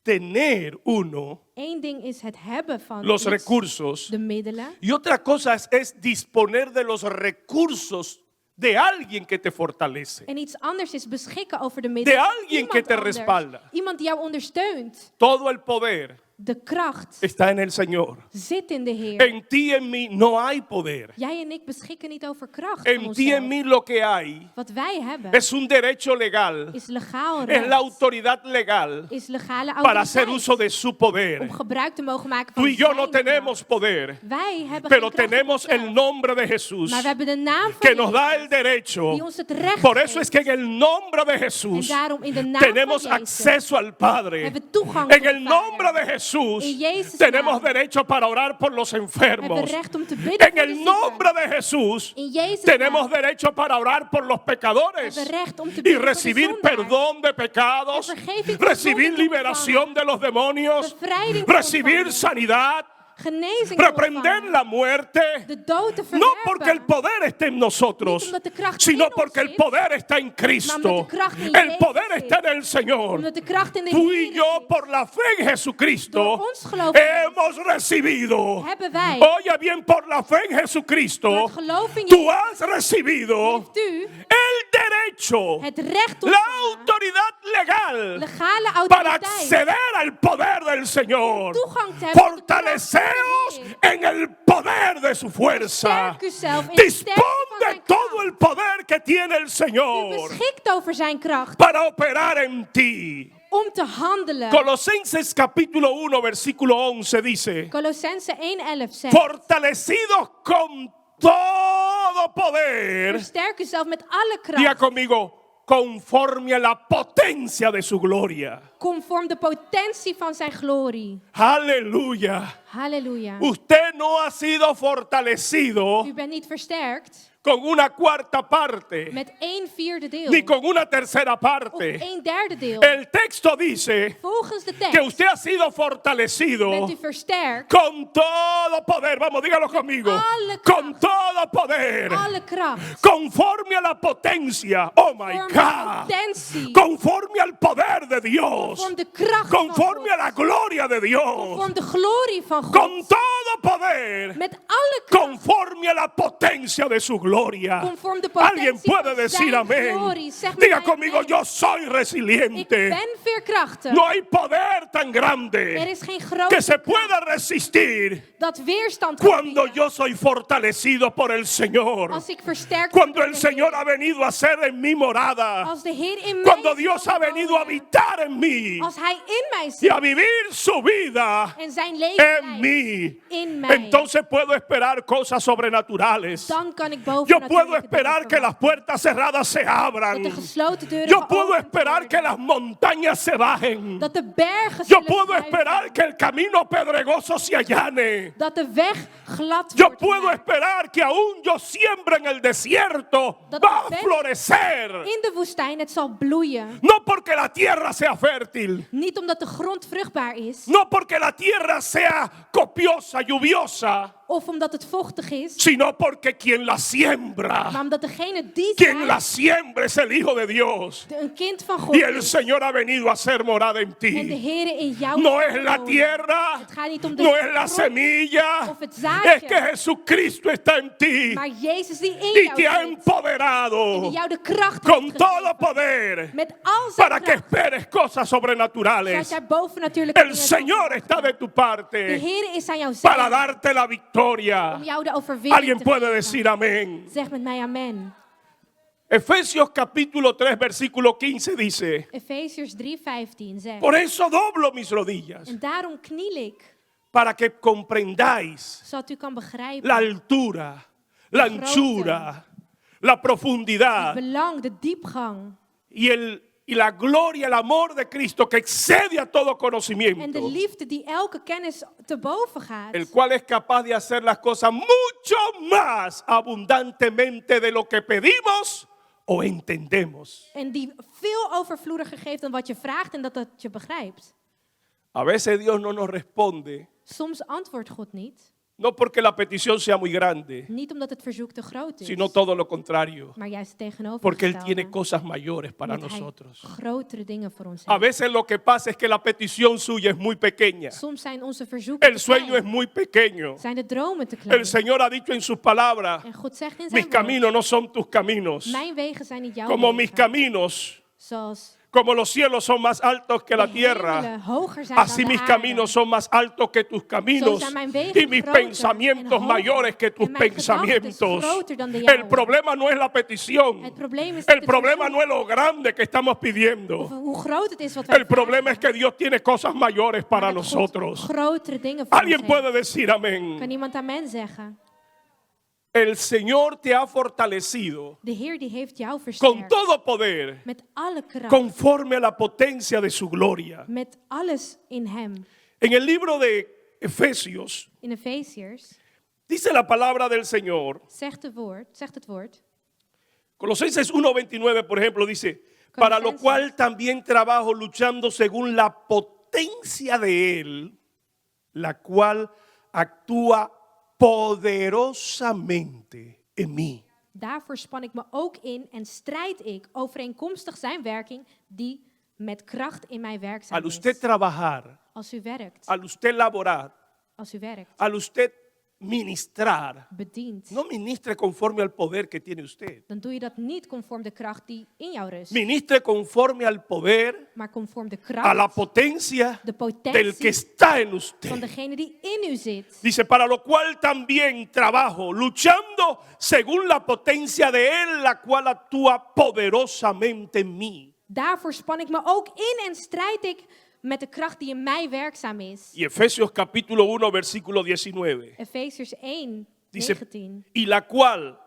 Speaker 1: tener uno
Speaker 2: Eén ding is het hebben van
Speaker 1: los
Speaker 2: iets,
Speaker 1: recursos
Speaker 2: de middelen.
Speaker 1: y otra cosa es disponer de los recursos de alguien que te fortalece.
Speaker 2: En iets anders is beschikken over de middelen.
Speaker 1: De alguien
Speaker 2: Iemand
Speaker 1: que te
Speaker 2: anders.
Speaker 1: respalda.
Speaker 2: Iemand die jou ondersteunt.
Speaker 1: Todo el poder
Speaker 2: De kracht
Speaker 1: está en el Señor.
Speaker 2: zit in de Heer.
Speaker 1: En ti y en mí no hay poder.
Speaker 2: Jij en ik beschikken niet over kracht van
Speaker 1: En ti y en
Speaker 2: onszelf.
Speaker 1: mí lo que hay
Speaker 2: Wat wij hebben
Speaker 1: es un derecho legal,
Speaker 2: is legaal
Speaker 1: es
Speaker 2: recht.
Speaker 1: la autoridad legal
Speaker 2: Is legale
Speaker 1: para hacer
Speaker 2: autoriteit.
Speaker 1: uso de su poder.
Speaker 2: Om gebruik te mogen maken van
Speaker 1: Tú y yo no
Speaker 2: zijn
Speaker 1: tenemos
Speaker 2: kracht.
Speaker 1: poder,
Speaker 2: Wij hebben
Speaker 1: pero
Speaker 2: geen kracht
Speaker 1: tenemos
Speaker 2: in onszelf.
Speaker 1: el nombre de Jesús
Speaker 2: Maar we hebben de naam van
Speaker 1: que nos
Speaker 2: Jezus,
Speaker 1: da el derecho.
Speaker 2: die ons het recht
Speaker 1: Por eso es
Speaker 2: geeft.
Speaker 1: que en el nombre de
Speaker 2: En
Speaker 1: Jesús
Speaker 2: daarom in de naam
Speaker 1: tenemos
Speaker 2: van Jezus
Speaker 1: acceso al Padre.
Speaker 2: hebben we toegang
Speaker 1: En
Speaker 2: tot
Speaker 1: el
Speaker 2: de
Speaker 1: nombre
Speaker 2: Vader.
Speaker 1: de Jesús
Speaker 2: In Jezus'
Speaker 1: tenemos
Speaker 2: naam
Speaker 1: derecho para orar por los
Speaker 2: hebben
Speaker 1: enfermos.
Speaker 2: we recht om te bidden
Speaker 1: En
Speaker 2: voor de
Speaker 1: el
Speaker 2: zieken.
Speaker 1: nombre de Jesús
Speaker 2: In Jezus'
Speaker 1: tenemos
Speaker 2: naam
Speaker 1: derecho para orar por los pecadores
Speaker 2: hebben we recht om te
Speaker 1: y
Speaker 2: bidden voor de
Speaker 1: recibir
Speaker 2: zondaar.
Speaker 1: perdón de pecados,
Speaker 2: En vergeving van
Speaker 1: recibir
Speaker 2: zonden te
Speaker 1: liberación
Speaker 2: ontvangen.
Speaker 1: de los demonios,
Speaker 2: Bevrijding te
Speaker 1: recibir
Speaker 2: ontvangen.
Speaker 1: sanidad,
Speaker 2: Genezing te
Speaker 1: reprender
Speaker 2: ontvangen.
Speaker 1: la muerte.
Speaker 2: De dood te
Speaker 1: No porque el
Speaker 2: verwerpen.
Speaker 1: poder esté en nosotros,
Speaker 2: Niet omdat de kracht
Speaker 1: sino
Speaker 2: in ons
Speaker 1: porque el
Speaker 2: zit,
Speaker 1: poder está en
Speaker 2: maar
Speaker 1: Cristo.
Speaker 2: omdat de kracht in
Speaker 1: El
Speaker 2: Jezus
Speaker 1: poder
Speaker 2: zit.
Speaker 1: está en el Señor.
Speaker 2: Omdat de kracht in de
Speaker 1: Tú
Speaker 2: Heer
Speaker 1: y yo,
Speaker 2: zit.
Speaker 1: por la fe en Jesucristo,
Speaker 2: Door ons geloof in
Speaker 1: hemos recibido.
Speaker 2: hebben wij,
Speaker 1: Oye bien, por la fe en
Speaker 2: door
Speaker 1: Jesucristo,
Speaker 2: het geloof in
Speaker 1: tú
Speaker 2: Jezus,
Speaker 1: has recibido
Speaker 2: heeft u
Speaker 1: el derecho,
Speaker 2: het recht
Speaker 1: la
Speaker 2: ontvangen,
Speaker 1: autoridad legal
Speaker 2: legale
Speaker 1: para
Speaker 2: autoriteit,
Speaker 1: acceder al poder del Señor.
Speaker 2: toegang te hebben tot de kracht van de
Speaker 1: Fortaleceos
Speaker 2: Heer.
Speaker 1: en el poder de su fuerza.
Speaker 2: Sterk uzelf in de sterkte
Speaker 1: Dispón
Speaker 2: van
Speaker 1: de
Speaker 2: zijn
Speaker 1: todo
Speaker 2: kracht.
Speaker 1: el poder que tiene el
Speaker 2: U
Speaker 1: Señor
Speaker 2: beschikt over zijn kracht
Speaker 1: para operar en ti.
Speaker 2: om te handelen.
Speaker 1: Colosenses capítulo 1 versículo 11 dice:
Speaker 2: Colossense 1:11 zegt,
Speaker 1: fortalecidos con todo poder.
Speaker 2: versterk uzelf met alle
Speaker 1: Diga
Speaker 2: kracht,
Speaker 1: conmigo, conforme a la potencia de su gloria.
Speaker 2: conform de potentie van zijn glorie.
Speaker 1: Aleluya.
Speaker 2: Halleluja.
Speaker 1: Usted no ha sido fortalecido
Speaker 2: U bent niet versterkt
Speaker 1: con una cuarta parte,
Speaker 2: met 1/4 deel.
Speaker 1: ni con una tercera
Speaker 2: Of
Speaker 1: parte.
Speaker 2: 1/3 deel.
Speaker 1: El texto dice
Speaker 2: Volgens de
Speaker 1: que
Speaker 2: tekst
Speaker 1: usted ha sido fortalecido
Speaker 2: bent u versterkt.
Speaker 1: con todo poder. Vamos, dígalo conmigo.
Speaker 2: alle kracht.
Speaker 1: Con todo poder.
Speaker 2: Alle kracht.
Speaker 1: Conforme a la potencia. Oh my
Speaker 2: Vorm de
Speaker 1: God.
Speaker 2: potentie.
Speaker 1: Conforme al poder de Dios.
Speaker 2: Vorm de kracht van
Speaker 1: Conforme a
Speaker 2: God.
Speaker 1: la gloria de Dios.
Speaker 2: Vorm de glorie van God.
Speaker 1: Con todo poder.
Speaker 2: Met alle kracht.
Speaker 1: Conforme a la potencia de su gloria.
Speaker 2: Conform de potentie
Speaker 1: Alguien puede
Speaker 2: van
Speaker 1: decir
Speaker 2: zijn
Speaker 1: amén.
Speaker 2: glorie. Zeg met
Speaker 1: Diga
Speaker 2: mij
Speaker 1: conmigo,
Speaker 2: amen.
Speaker 1: yo soy
Speaker 2: Ik
Speaker 1: resiliente.
Speaker 2: ben veerkrachtig.
Speaker 1: No hay poder tan
Speaker 2: Er
Speaker 1: grande
Speaker 2: is geen grote
Speaker 1: que se
Speaker 2: kracht
Speaker 1: pueda resistir
Speaker 2: dat weerstand kan
Speaker 1: cuando
Speaker 2: bieden.
Speaker 1: yo soy fortalecido por el Señor.
Speaker 2: Als ik versterkt
Speaker 1: Cuando
Speaker 2: word
Speaker 1: el
Speaker 2: door de
Speaker 1: Señor
Speaker 2: Heer.
Speaker 1: ha venido a ser en mi morada.
Speaker 2: Als de Heer in mij
Speaker 1: Cuando
Speaker 2: is
Speaker 1: Dios ha
Speaker 2: komen
Speaker 1: venido a
Speaker 2: wonen.
Speaker 1: habitar en mí
Speaker 2: Als Hij in mij
Speaker 1: y
Speaker 2: zit
Speaker 1: a vivir su vida
Speaker 2: en zijn leven
Speaker 1: en
Speaker 2: leidt
Speaker 1: mí,
Speaker 2: in mij,
Speaker 1: entonces puedo esperar cosas sobrenaturales.
Speaker 2: dan kan ik
Speaker 1: Yo puedo
Speaker 2: bovennatuurlijke
Speaker 1: esperar
Speaker 2: dingen
Speaker 1: que las
Speaker 2: verwachten.
Speaker 1: puertas cerradas se
Speaker 2: Dat
Speaker 1: abran.
Speaker 2: de gesloten deuren
Speaker 1: Yo puedo
Speaker 2: geopend
Speaker 1: esperar que
Speaker 2: worden.
Speaker 1: las montañas se bajen.
Speaker 2: Dat de bergen
Speaker 1: Yo
Speaker 2: zullen
Speaker 1: puedo
Speaker 2: schuiven.
Speaker 1: esperar que el camino pedregoso se allane.
Speaker 2: Dat de weg glad
Speaker 1: Yo
Speaker 2: wordt
Speaker 1: puedo
Speaker 2: gemaakt.
Speaker 1: esperar que aún yo siembre en el desierto,
Speaker 2: Dat
Speaker 1: va a
Speaker 2: de
Speaker 1: florecer.
Speaker 2: In de woestijn het zal bloeien.
Speaker 1: No porque la tierra sea fértil,
Speaker 2: Niet omdat de grond vruchtbaar is.
Speaker 1: no porque la tierra sea copiosa, lluviosa,
Speaker 2: Of omdat het vochtig is.
Speaker 1: sino porque quien la siembra,
Speaker 2: Maar omdat degene die
Speaker 1: quien la
Speaker 2: zaait,
Speaker 1: siembra es el Hijo de Dios.
Speaker 2: een kind van God
Speaker 1: Y el
Speaker 2: is.
Speaker 1: Señor ha venido a ser morada en
Speaker 2: En de
Speaker 1: ti.
Speaker 2: Heere in jou
Speaker 1: No
Speaker 2: is
Speaker 1: es la
Speaker 2: gekomen.
Speaker 1: tierra,
Speaker 2: Het gaat niet om de
Speaker 1: no es la
Speaker 2: grond,
Speaker 1: semilla,
Speaker 2: of het zaadje.
Speaker 1: es que Jesucristo está en ti
Speaker 2: maar Jezus die in
Speaker 1: y
Speaker 2: jou
Speaker 1: te ha
Speaker 2: zit. En
Speaker 1: empoderado
Speaker 2: die jou de kracht
Speaker 1: con
Speaker 2: heeft
Speaker 1: todo
Speaker 2: gegeven.
Speaker 1: poder
Speaker 2: Met al zijn
Speaker 1: para que
Speaker 2: kracht.
Speaker 1: esperes cosas
Speaker 2: Zodat
Speaker 1: sobrenaturales.
Speaker 2: jij bovennatuurlijke
Speaker 1: El
Speaker 2: dingen kan
Speaker 1: Señor está de
Speaker 2: verwachten.
Speaker 1: tu
Speaker 2: De
Speaker 1: parte
Speaker 2: Heere is aan jouw
Speaker 1: para
Speaker 2: zijde.
Speaker 1: darte la victoria.
Speaker 2: Om jou de overwinning
Speaker 1: Alguien
Speaker 2: te
Speaker 1: puede
Speaker 2: geven.
Speaker 1: decir amén.
Speaker 2: Zeg met mij amen.
Speaker 1: Efesios capítulo 3 versículo 15 dice:
Speaker 2: Efeziërs 3:15 zegt.
Speaker 1: Por eso doblo mis rodillas
Speaker 2: En daarom kniel ik,
Speaker 1: para que comprendáis
Speaker 2: zodat u kan begrijpen
Speaker 1: la altura, la anchura, la profundidad
Speaker 2: het belang, de diepgang
Speaker 1: y la gloria, el amor de Cristo que excede a todo
Speaker 2: en
Speaker 1: conocimiento,
Speaker 2: de liefde die elke kennis te boven gaat.
Speaker 1: el cual es capaz de hacer las cosas mucho más abundantemente de lo que pedimos o entendemos.
Speaker 2: En die veel overvloediger geeft dan wat je vraagt en dat je begrijpt.
Speaker 1: A veces Dios no nos responde,
Speaker 2: Soms antwoordt God niet.
Speaker 1: no porque la petición sea muy grande,
Speaker 2: Niet omdat het verzoek te groot is.
Speaker 1: sino todo lo contrario,
Speaker 2: Maar juist het tegenovergestelde.
Speaker 1: porque Él tiene cosas mayores para
Speaker 2: Omdat Hij
Speaker 1: nosotros.
Speaker 2: grotere dingen voor ons
Speaker 1: A
Speaker 2: heeft.
Speaker 1: veces lo que pasa es que la petición suya es muy pequeña,
Speaker 2: Soms zijn onze verzoeken
Speaker 1: el
Speaker 2: te
Speaker 1: sueño es
Speaker 2: klein.
Speaker 1: muy pequeño.
Speaker 2: Zijn de dromen te klein.
Speaker 1: El Señor ha dicho en sus palabras:
Speaker 2: En God zegt in
Speaker 1: mis
Speaker 2: zijn woord.
Speaker 1: caminos no son tus caminos,
Speaker 2: Mijn wegen zijn niet jouw
Speaker 1: como mis
Speaker 2: wegen.
Speaker 1: caminos,
Speaker 2: Zoals
Speaker 1: como los cielos son más altos que la
Speaker 2: de
Speaker 1: tierra,
Speaker 2: hemelen hoger zijn
Speaker 1: así
Speaker 2: dan de
Speaker 1: mis
Speaker 2: aarde.
Speaker 1: caminos son más altos que tus
Speaker 2: Zo
Speaker 1: caminos
Speaker 2: zijn mijn wegen
Speaker 1: y mis
Speaker 2: groter
Speaker 1: pensamientos
Speaker 2: en hoger.
Speaker 1: mayores que tus
Speaker 2: En mijn gedachten
Speaker 1: pensamientos.
Speaker 2: groter dan de
Speaker 1: El
Speaker 2: jouwe.
Speaker 1: problema no es la petición,
Speaker 2: Het probleem is niet
Speaker 1: el
Speaker 2: het
Speaker 1: problema
Speaker 2: verzoek
Speaker 1: no es lo grande que estamos
Speaker 2: of
Speaker 1: pidiendo.
Speaker 2: hoe groot het is wat wij
Speaker 1: El problema es
Speaker 2: vragen,
Speaker 1: que Dios tiene cosas mayores
Speaker 2: maar
Speaker 1: para
Speaker 2: dat God
Speaker 1: nosotros.
Speaker 2: grotere dingen voor ons
Speaker 1: Alguien
Speaker 2: heeft.
Speaker 1: puede decir
Speaker 2: Kan
Speaker 1: amén.
Speaker 2: iemand amen zeggen?
Speaker 1: El Señor te ha fortalecido
Speaker 2: De Heer die heeft jou
Speaker 1: con
Speaker 2: versterkt.
Speaker 1: todo poder,
Speaker 2: Met alle kracht.
Speaker 1: conforme a la potencia de su gloria.
Speaker 2: Met alles in hem.
Speaker 1: En el libro de Efesios
Speaker 2: In Efeziërs
Speaker 1: dice la palabra del Señor.
Speaker 2: zegt het woord.
Speaker 1: Colosenses 1:29, por ejemplo, dice: para lo
Speaker 2: Colosenses.
Speaker 1: cual también trabajo luchando según la potencia de Él, la cual actúa poderosamente en mí.
Speaker 2: Daarvoor span ik me ook in en strijd ik overeenkomstig zijn werking die met kracht in mij werkzaam
Speaker 1: Al usted
Speaker 2: is.
Speaker 1: trabajar,
Speaker 2: Als u werkt,
Speaker 1: al usted laborar,
Speaker 2: als u werkt,
Speaker 1: al usted ministrar,
Speaker 2: bedient,
Speaker 1: no ministre conforme al poder que tiene usted.
Speaker 2: dan doe je dat niet conform de kracht die in jou rust,
Speaker 1: Ministre conforme al poder,
Speaker 2: maar conform de
Speaker 1: a la
Speaker 2: kracht,
Speaker 1: potencia
Speaker 2: de
Speaker 1: del que
Speaker 2: potentie
Speaker 1: está en
Speaker 2: van
Speaker 1: usted.
Speaker 2: degene die in u zit.
Speaker 1: Dice: para lo cual también trabajo, luchando según la potencia de Él, la cual actúa poderosamente en mí.
Speaker 2: Daarvoor span ik me ook in en strijd ik met de kracht die in mij werkzaam is.
Speaker 1: Y Efesios capítulo 1, versículo 19.
Speaker 2: Efeziërs 1,
Speaker 1: Dice:
Speaker 2: 19.
Speaker 1: y la cual,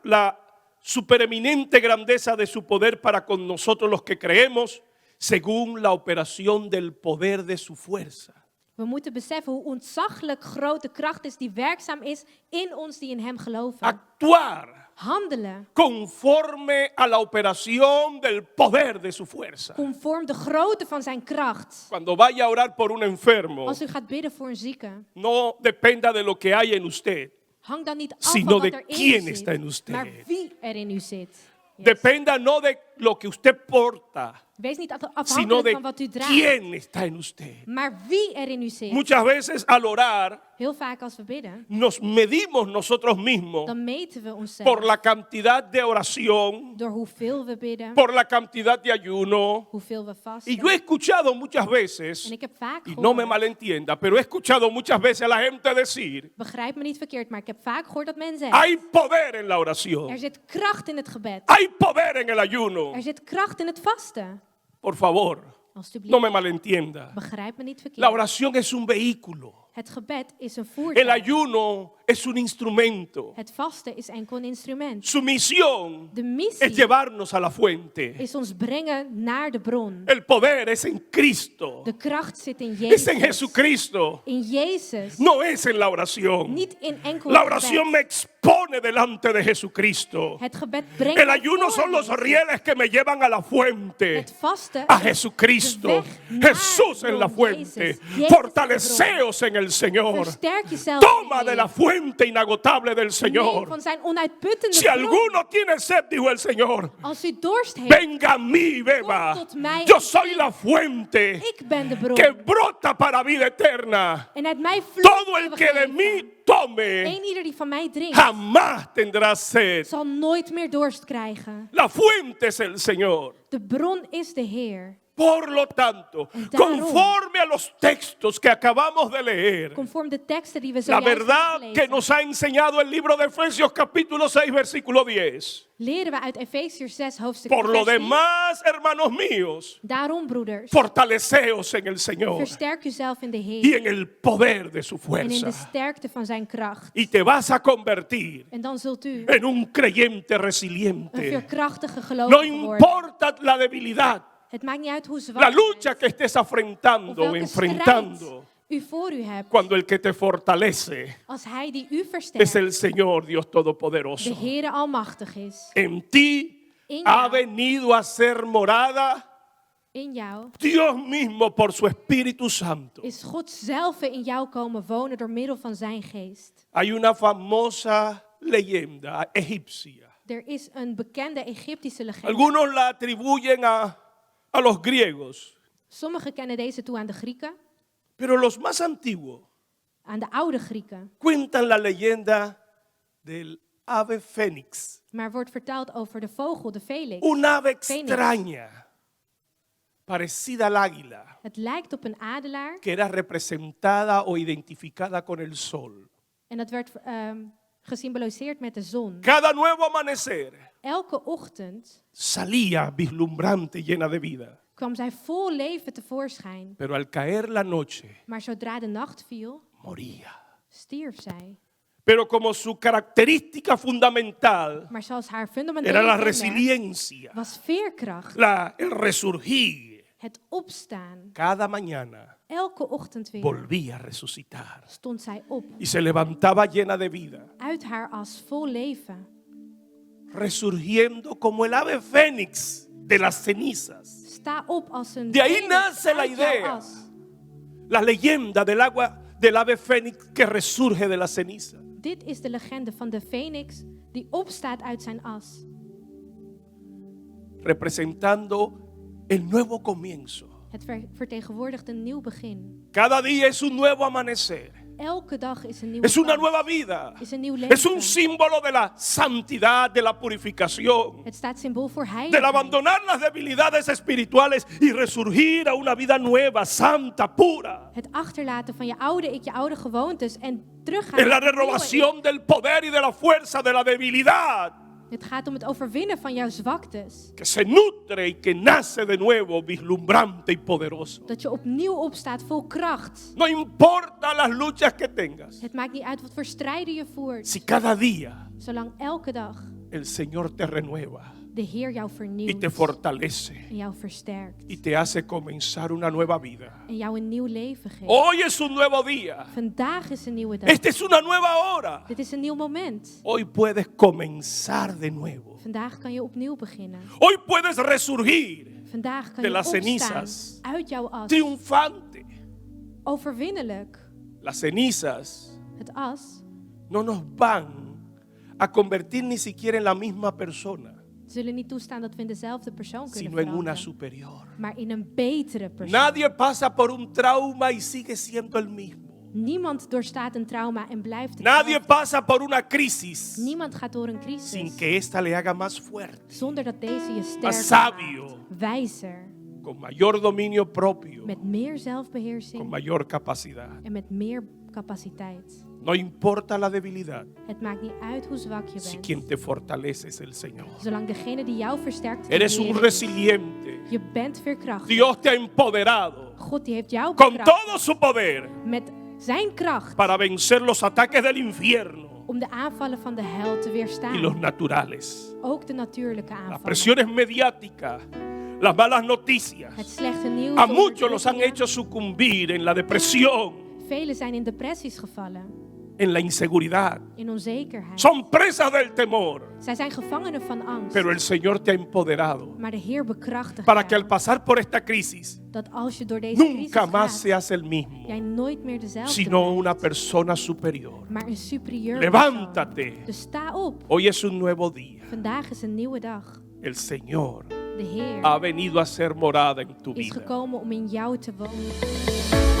Speaker 1: la supereminente grandeza de su poder para con nosotros los que creemos, según la operación del poder de su fuerza.
Speaker 2: We moeten beseffen hoe ontzaglijk groot de kracht is die werkzaam is in ons die in hem geloven.
Speaker 1: Actuar
Speaker 2: Handelen
Speaker 1: conforme a la operación del poder de su fuerza.
Speaker 2: conform de grootte van zijn kracht.
Speaker 1: Cuando vaya a orar por un enfermo,
Speaker 2: Als u gaat bidden voor een zieke,
Speaker 1: no dependa de lo que hay en usted,
Speaker 2: hang dan niet af
Speaker 1: sino
Speaker 2: van
Speaker 1: de
Speaker 2: wat er in
Speaker 1: quién
Speaker 2: u
Speaker 1: está en
Speaker 2: zit,
Speaker 1: usted.
Speaker 2: maar wie er in u zit. Yes.
Speaker 1: Dependa no de lo que usted porta,
Speaker 2: Wees niet
Speaker 1: sino
Speaker 2: afhankelijk
Speaker 1: de
Speaker 2: van wat u draagt,
Speaker 1: quién está en usted.
Speaker 2: maar wie er in u zit.
Speaker 1: Muchas veces al orar
Speaker 2: Heel vaak als we bidden,
Speaker 1: nos medimos nosotros mismos
Speaker 2: dan meten we
Speaker 1: por
Speaker 2: onszelf
Speaker 1: la cantidad de oración,
Speaker 2: door hoeveel we bidden,
Speaker 1: por la cantidad de ayuno.
Speaker 2: hoeveel we
Speaker 1: Y
Speaker 2: vasten.
Speaker 1: yo he escuchado muchas
Speaker 2: En
Speaker 1: veces,
Speaker 2: ik heb vaak
Speaker 1: y no me
Speaker 2: gehoord,
Speaker 1: malentienda, pero he escuchado muchas veces a la gente decir,
Speaker 2: begrijp me niet verkeerd, maar ik heb vaak gehoord dat men zegt,
Speaker 1: hay poder en la
Speaker 2: er
Speaker 1: oración,
Speaker 2: zit kracht in het gebed,
Speaker 1: hay poder en el ayuno.
Speaker 2: er zit kracht in het vasten.
Speaker 1: Por favor,
Speaker 2: Alsjeblieft,
Speaker 1: no me malentienda.
Speaker 2: begrijp me niet
Speaker 1: La
Speaker 2: verkeerd.
Speaker 1: oración es un vehículo.
Speaker 2: Het gebed is een
Speaker 1: El
Speaker 2: voertuig.
Speaker 1: ayuno es un instrumento.
Speaker 2: Het vasten is enkel een instrument.
Speaker 1: Su misión
Speaker 2: De
Speaker 1: es
Speaker 2: missie
Speaker 1: llevarnos a la fuente.
Speaker 2: is ons brengen naar de bron.
Speaker 1: El poder es en Cristo.
Speaker 2: De kracht zit in
Speaker 1: Es en
Speaker 2: Jezus.
Speaker 1: Jesucristo.
Speaker 2: In Jezus.
Speaker 1: No es en la oración.
Speaker 2: Niet in enkel
Speaker 1: La
Speaker 2: het
Speaker 1: oración
Speaker 2: gebed.
Speaker 1: me expone delante de Jesucristo.
Speaker 2: Het gebed brengt
Speaker 1: El
Speaker 2: mij
Speaker 1: ayuno
Speaker 2: voor
Speaker 1: son los
Speaker 2: Jezus.
Speaker 1: rieles que me llevan a la fuente.
Speaker 2: Het vasten
Speaker 1: A
Speaker 2: is
Speaker 1: Jesucristo.
Speaker 2: de weg naar
Speaker 1: Jesús
Speaker 2: de
Speaker 1: en la
Speaker 2: bron.
Speaker 1: fuente.
Speaker 2: Jezus. Jezus
Speaker 1: Fortaleceos en el Señor.
Speaker 2: Versterk jezelf.
Speaker 1: Toma
Speaker 2: in
Speaker 1: de la
Speaker 2: Jezus.
Speaker 1: fuente inagotable del
Speaker 2: Neem
Speaker 1: Señor.
Speaker 2: van zijn onuitputtende
Speaker 1: Si
Speaker 2: bron.
Speaker 1: alguno tiene sed, dijo el Señor,
Speaker 2: Als u dorst heeft,
Speaker 1: venga a mí y beba.
Speaker 2: Kom tot mij
Speaker 1: Yo
Speaker 2: en
Speaker 1: soy
Speaker 2: drink.
Speaker 1: la fuente
Speaker 2: ik ben de bron.
Speaker 1: que brota para vida eterna.
Speaker 2: En uit mij vloeit
Speaker 1: Todo el
Speaker 2: eeuwig
Speaker 1: que de
Speaker 2: leven.
Speaker 1: mí tome
Speaker 2: Eén ieder die van mij drinkt,
Speaker 1: jamás tendrá sed.
Speaker 2: zal nooit meer dorst krijgen.
Speaker 1: La fuente es el Señor.
Speaker 2: De bron is de Heer.
Speaker 1: Por lo tanto,
Speaker 2: Daarom,
Speaker 1: conforme a los textos que acabamos de leer,
Speaker 2: Conform de teksten die we
Speaker 1: la
Speaker 2: zojuist hebben
Speaker 1: verdad que
Speaker 2: gelezen,
Speaker 1: nos ha enseñado el libro de Efesios capítulo 6 versículo 10.
Speaker 2: leren we uit Efesiërs 6 hoofdstuk
Speaker 1: Por lo
Speaker 2: vers 10.
Speaker 1: demás, hermanos míos,
Speaker 2: Daarom, broeders,
Speaker 1: fortaleceos en el Señor
Speaker 2: versterk uzelf in de
Speaker 1: y
Speaker 2: Heer
Speaker 1: en el poder de su
Speaker 2: en in de
Speaker 1: fuerza.
Speaker 2: sterkte van zijn kracht.
Speaker 1: Y te vas a convertir
Speaker 2: En dan zult u
Speaker 1: en un creyente
Speaker 2: een
Speaker 1: resiliente.
Speaker 2: veerkrachtige
Speaker 1: No
Speaker 2: gelovige worden.
Speaker 1: importa la debilidad,
Speaker 2: Het maakt niet uit hoe
Speaker 1: la
Speaker 2: zwaar u
Speaker 1: lucha
Speaker 2: bent,
Speaker 1: que estés
Speaker 2: of
Speaker 1: afrontando o
Speaker 2: welke
Speaker 1: enfrentando,
Speaker 2: strijd u voor u hebt.
Speaker 1: cuando el que te fortalece
Speaker 2: Als hij die u
Speaker 1: es
Speaker 2: versterkt,
Speaker 1: el Señor Dios
Speaker 2: de
Speaker 1: Todopoderoso.
Speaker 2: Heere almachtig is.
Speaker 1: En ti
Speaker 2: In
Speaker 1: ha
Speaker 2: jou.
Speaker 1: venido a ser morada
Speaker 2: In jou
Speaker 1: Dios mismo por su Espíritu Santo.
Speaker 2: is God zelf in jou komen wonen door middel van zijn geest.
Speaker 1: Hay una famosa leyenda egipcia.
Speaker 2: Er is een bekende Egyptische legende.
Speaker 1: Algunos la atribuyen a los griegos,
Speaker 2: Sommigen kennen deze toe aan de Grieken,
Speaker 1: pero los más antiguos
Speaker 2: aan de oude Grieken.
Speaker 1: cuentan la leyenda del ave fénix.
Speaker 2: Maar wordt verteld over de vogel, de Felix.
Speaker 1: Un ave
Speaker 2: Fénix.
Speaker 1: extraña, parecida al águila,
Speaker 2: Het lijkt op een adelaar
Speaker 1: que era representada o identificada con el sol.
Speaker 2: en dat werd gesymboliseerd met de zon.
Speaker 1: Cada nuevo amanecer
Speaker 2: Elke ochtend
Speaker 1: salía vislumbrante, llena de vida.
Speaker 2: kwam zij vol leven tevoorschijn.
Speaker 1: Pero al caer la noche,
Speaker 2: Maar zodra de nacht viel,
Speaker 1: moría.
Speaker 2: stierf zij.
Speaker 1: Pero como su característica fundamental
Speaker 2: Maar zoals haar
Speaker 1: era
Speaker 2: fundamentele
Speaker 1: la
Speaker 2: kenmerk
Speaker 1: resiliencia,
Speaker 2: was veerkracht.
Speaker 1: el resurgir,
Speaker 2: Het opstaan.
Speaker 1: cada mañana
Speaker 2: Elke ochtend weer
Speaker 1: volvía a resucitar
Speaker 2: stond zij op.
Speaker 1: y se levantaba llena de vida,
Speaker 2: Uit haar as vol leven.
Speaker 1: resurgiendo como el ave fénix de las cenizas.
Speaker 2: Sta op als een
Speaker 1: De ahí
Speaker 2: Fenix
Speaker 1: nace la
Speaker 2: uit jouw
Speaker 1: idea.
Speaker 2: as.
Speaker 1: La leyenda del ave fénix que resurge de la ceniza.
Speaker 2: Dit is de legende van de Fenix die opstaat uit zijn as.
Speaker 1: Representando el nuevo comienzo.
Speaker 2: Het vertegenwoordigt een nieuw begin.
Speaker 1: Cada día es un nuevo amanecer.
Speaker 2: Elke dag is een nieuwe
Speaker 1: Es una
Speaker 2: kans.
Speaker 1: nueva vida.
Speaker 2: Is een nieuw leven.
Speaker 1: Es un símbolo de la santidad, de la purificación,
Speaker 2: Het staat symbool voor
Speaker 1: del
Speaker 2: heiligheid.
Speaker 1: abandonar las debilidades espirituales y resurgir a una vida nueva, santa, pura.
Speaker 2: Het achterlaten van je oude ik, je oude gewoontes en teruggaan.
Speaker 1: Es la
Speaker 2: naar het nieuwe ik.
Speaker 1: renovación del poder y de la fuerza de la debilidad
Speaker 2: Het gaat om het overwinnen van jouw zwaktes.
Speaker 1: que se nutre y que nace de nuevo, vislumbrante y poderoso.
Speaker 2: Dat je opnieuw opstaat vol kracht.
Speaker 1: No importa las luchas que tengas,
Speaker 2: Het maakt niet uit wat voor strijden je voert.
Speaker 1: si cada día
Speaker 2: Zolang elke dag
Speaker 1: el Señor te renueva,
Speaker 2: de de Heer jou
Speaker 1: y
Speaker 2: vernieuwt
Speaker 1: te fortalece
Speaker 2: en jou versterkt
Speaker 1: y te hace comenzar una nueva vida.
Speaker 2: en jou een nieuw leven geeft.
Speaker 1: Hoy es un nuevo día.
Speaker 2: Vandaag is een nieuwe dag.
Speaker 1: Esta es una nueva hora.
Speaker 2: Dit is een nieuw moment.
Speaker 1: Hoy puedes comenzar de nuevo.
Speaker 2: Vandaag kan je opnieuw beginnen.
Speaker 1: Hoy puedes resurgir
Speaker 2: Vandaag kan
Speaker 1: de
Speaker 2: je
Speaker 1: las
Speaker 2: opstaan
Speaker 1: cenizas
Speaker 2: uit jouw as.
Speaker 1: triunfante.
Speaker 2: Overwinnelijk.
Speaker 1: Las cenizas
Speaker 2: Het as
Speaker 1: no nos van a convertir ni siquiera en la misma persona,
Speaker 2: zullen niet toestaan dat we in dezelfde persoon kunnen
Speaker 1: sino en una
Speaker 2: veranderen,
Speaker 1: superior.
Speaker 2: maar in een betere persoon.
Speaker 1: Nadie pasa por un trauma y sigue siendo el mismo.
Speaker 2: Niemand doorstaat een trauma en blijft
Speaker 1: Nadie
Speaker 2: hetzelfde.
Speaker 1: pasa por una crisis
Speaker 2: Niemand gaat door een
Speaker 1: sin
Speaker 2: crisis
Speaker 1: que esta le haga más fuerte,
Speaker 2: zonder dat deze je
Speaker 1: más
Speaker 2: sterker
Speaker 1: sabio,
Speaker 2: maakt, wijzer,
Speaker 1: con mayor dominio propio,
Speaker 2: met meer
Speaker 1: con
Speaker 2: zelfbeheersing
Speaker 1: mayor capacidad.
Speaker 2: en met meer capaciteit.
Speaker 1: No importa la debilidad,
Speaker 2: Het maakt niet uit hoe zwak je
Speaker 1: si
Speaker 2: bent,
Speaker 1: quien te fortalece es el Señor.
Speaker 2: zolang degene die jou versterkt, de
Speaker 1: Eres
Speaker 2: Heer
Speaker 1: un
Speaker 2: is.
Speaker 1: resiliente.
Speaker 2: Je bent veerkrachtig.
Speaker 1: Dios te ha empoderado
Speaker 2: God die heeft jou
Speaker 1: con
Speaker 2: bekrachtigd
Speaker 1: todo su poder
Speaker 2: met zijn kracht
Speaker 1: para vencer los ataques del infierno
Speaker 2: om de aanvallen van de hel te
Speaker 1: y los
Speaker 2: weerstaan.
Speaker 1: naturales.
Speaker 2: Ook de natuurlijke
Speaker 1: Las
Speaker 2: aanvallen.
Speaker 1: presiones mediáticas, las malas noticias,
Speaker 2: Het slechte nieuws.
Speaker 1: a
Speaker 2: de
Speaker 1: muchos los han
Speaker 2: onderdrukkingen.
Speaker 1: hecho sucumbir en la depresión,
Speaker 2: Velen zijn in depressies gevallen,
Speaker 1: en la inseguridad.
Speaker 2: in onzekerheid.
Speaker 1: Son presas del temor,
Speaker 2: Zij zijn gevangenen van angst.
Speaker 1: pero el Señor te ha empoderado
Speaker 2: Maar de Heer bekrachtigt
Speaker 1: para que
Speaker 2: jou,
Speaker 1: al pasar por esta crisis
Speaker 2: dat als je door deze crisis
Speaker 1: nunca más
Speaker 2: gaat,
Speaker 1: seas el mismo,
Speaker 2: jij nooit meer dezelfde
Speaker 1: sino
Speaker 2: bent,
Speaker 1: una persona superior.
Speaker 2: maar een superieur
Speaker 1: Levántate.
Speaker 2: persoon. Dus sta op.
Speaker 1: Hoy es un nuevo día.
Speaker 2: Vandaag is een nieuwe dag.
Speaker 1: El Señor
Speaker 2: De Heer
Speaker 1: ha venido a ser morada en tu
Speaker 2: is
Speaker 1: vida.
Speaker 2: gekomen om in jou te wonen.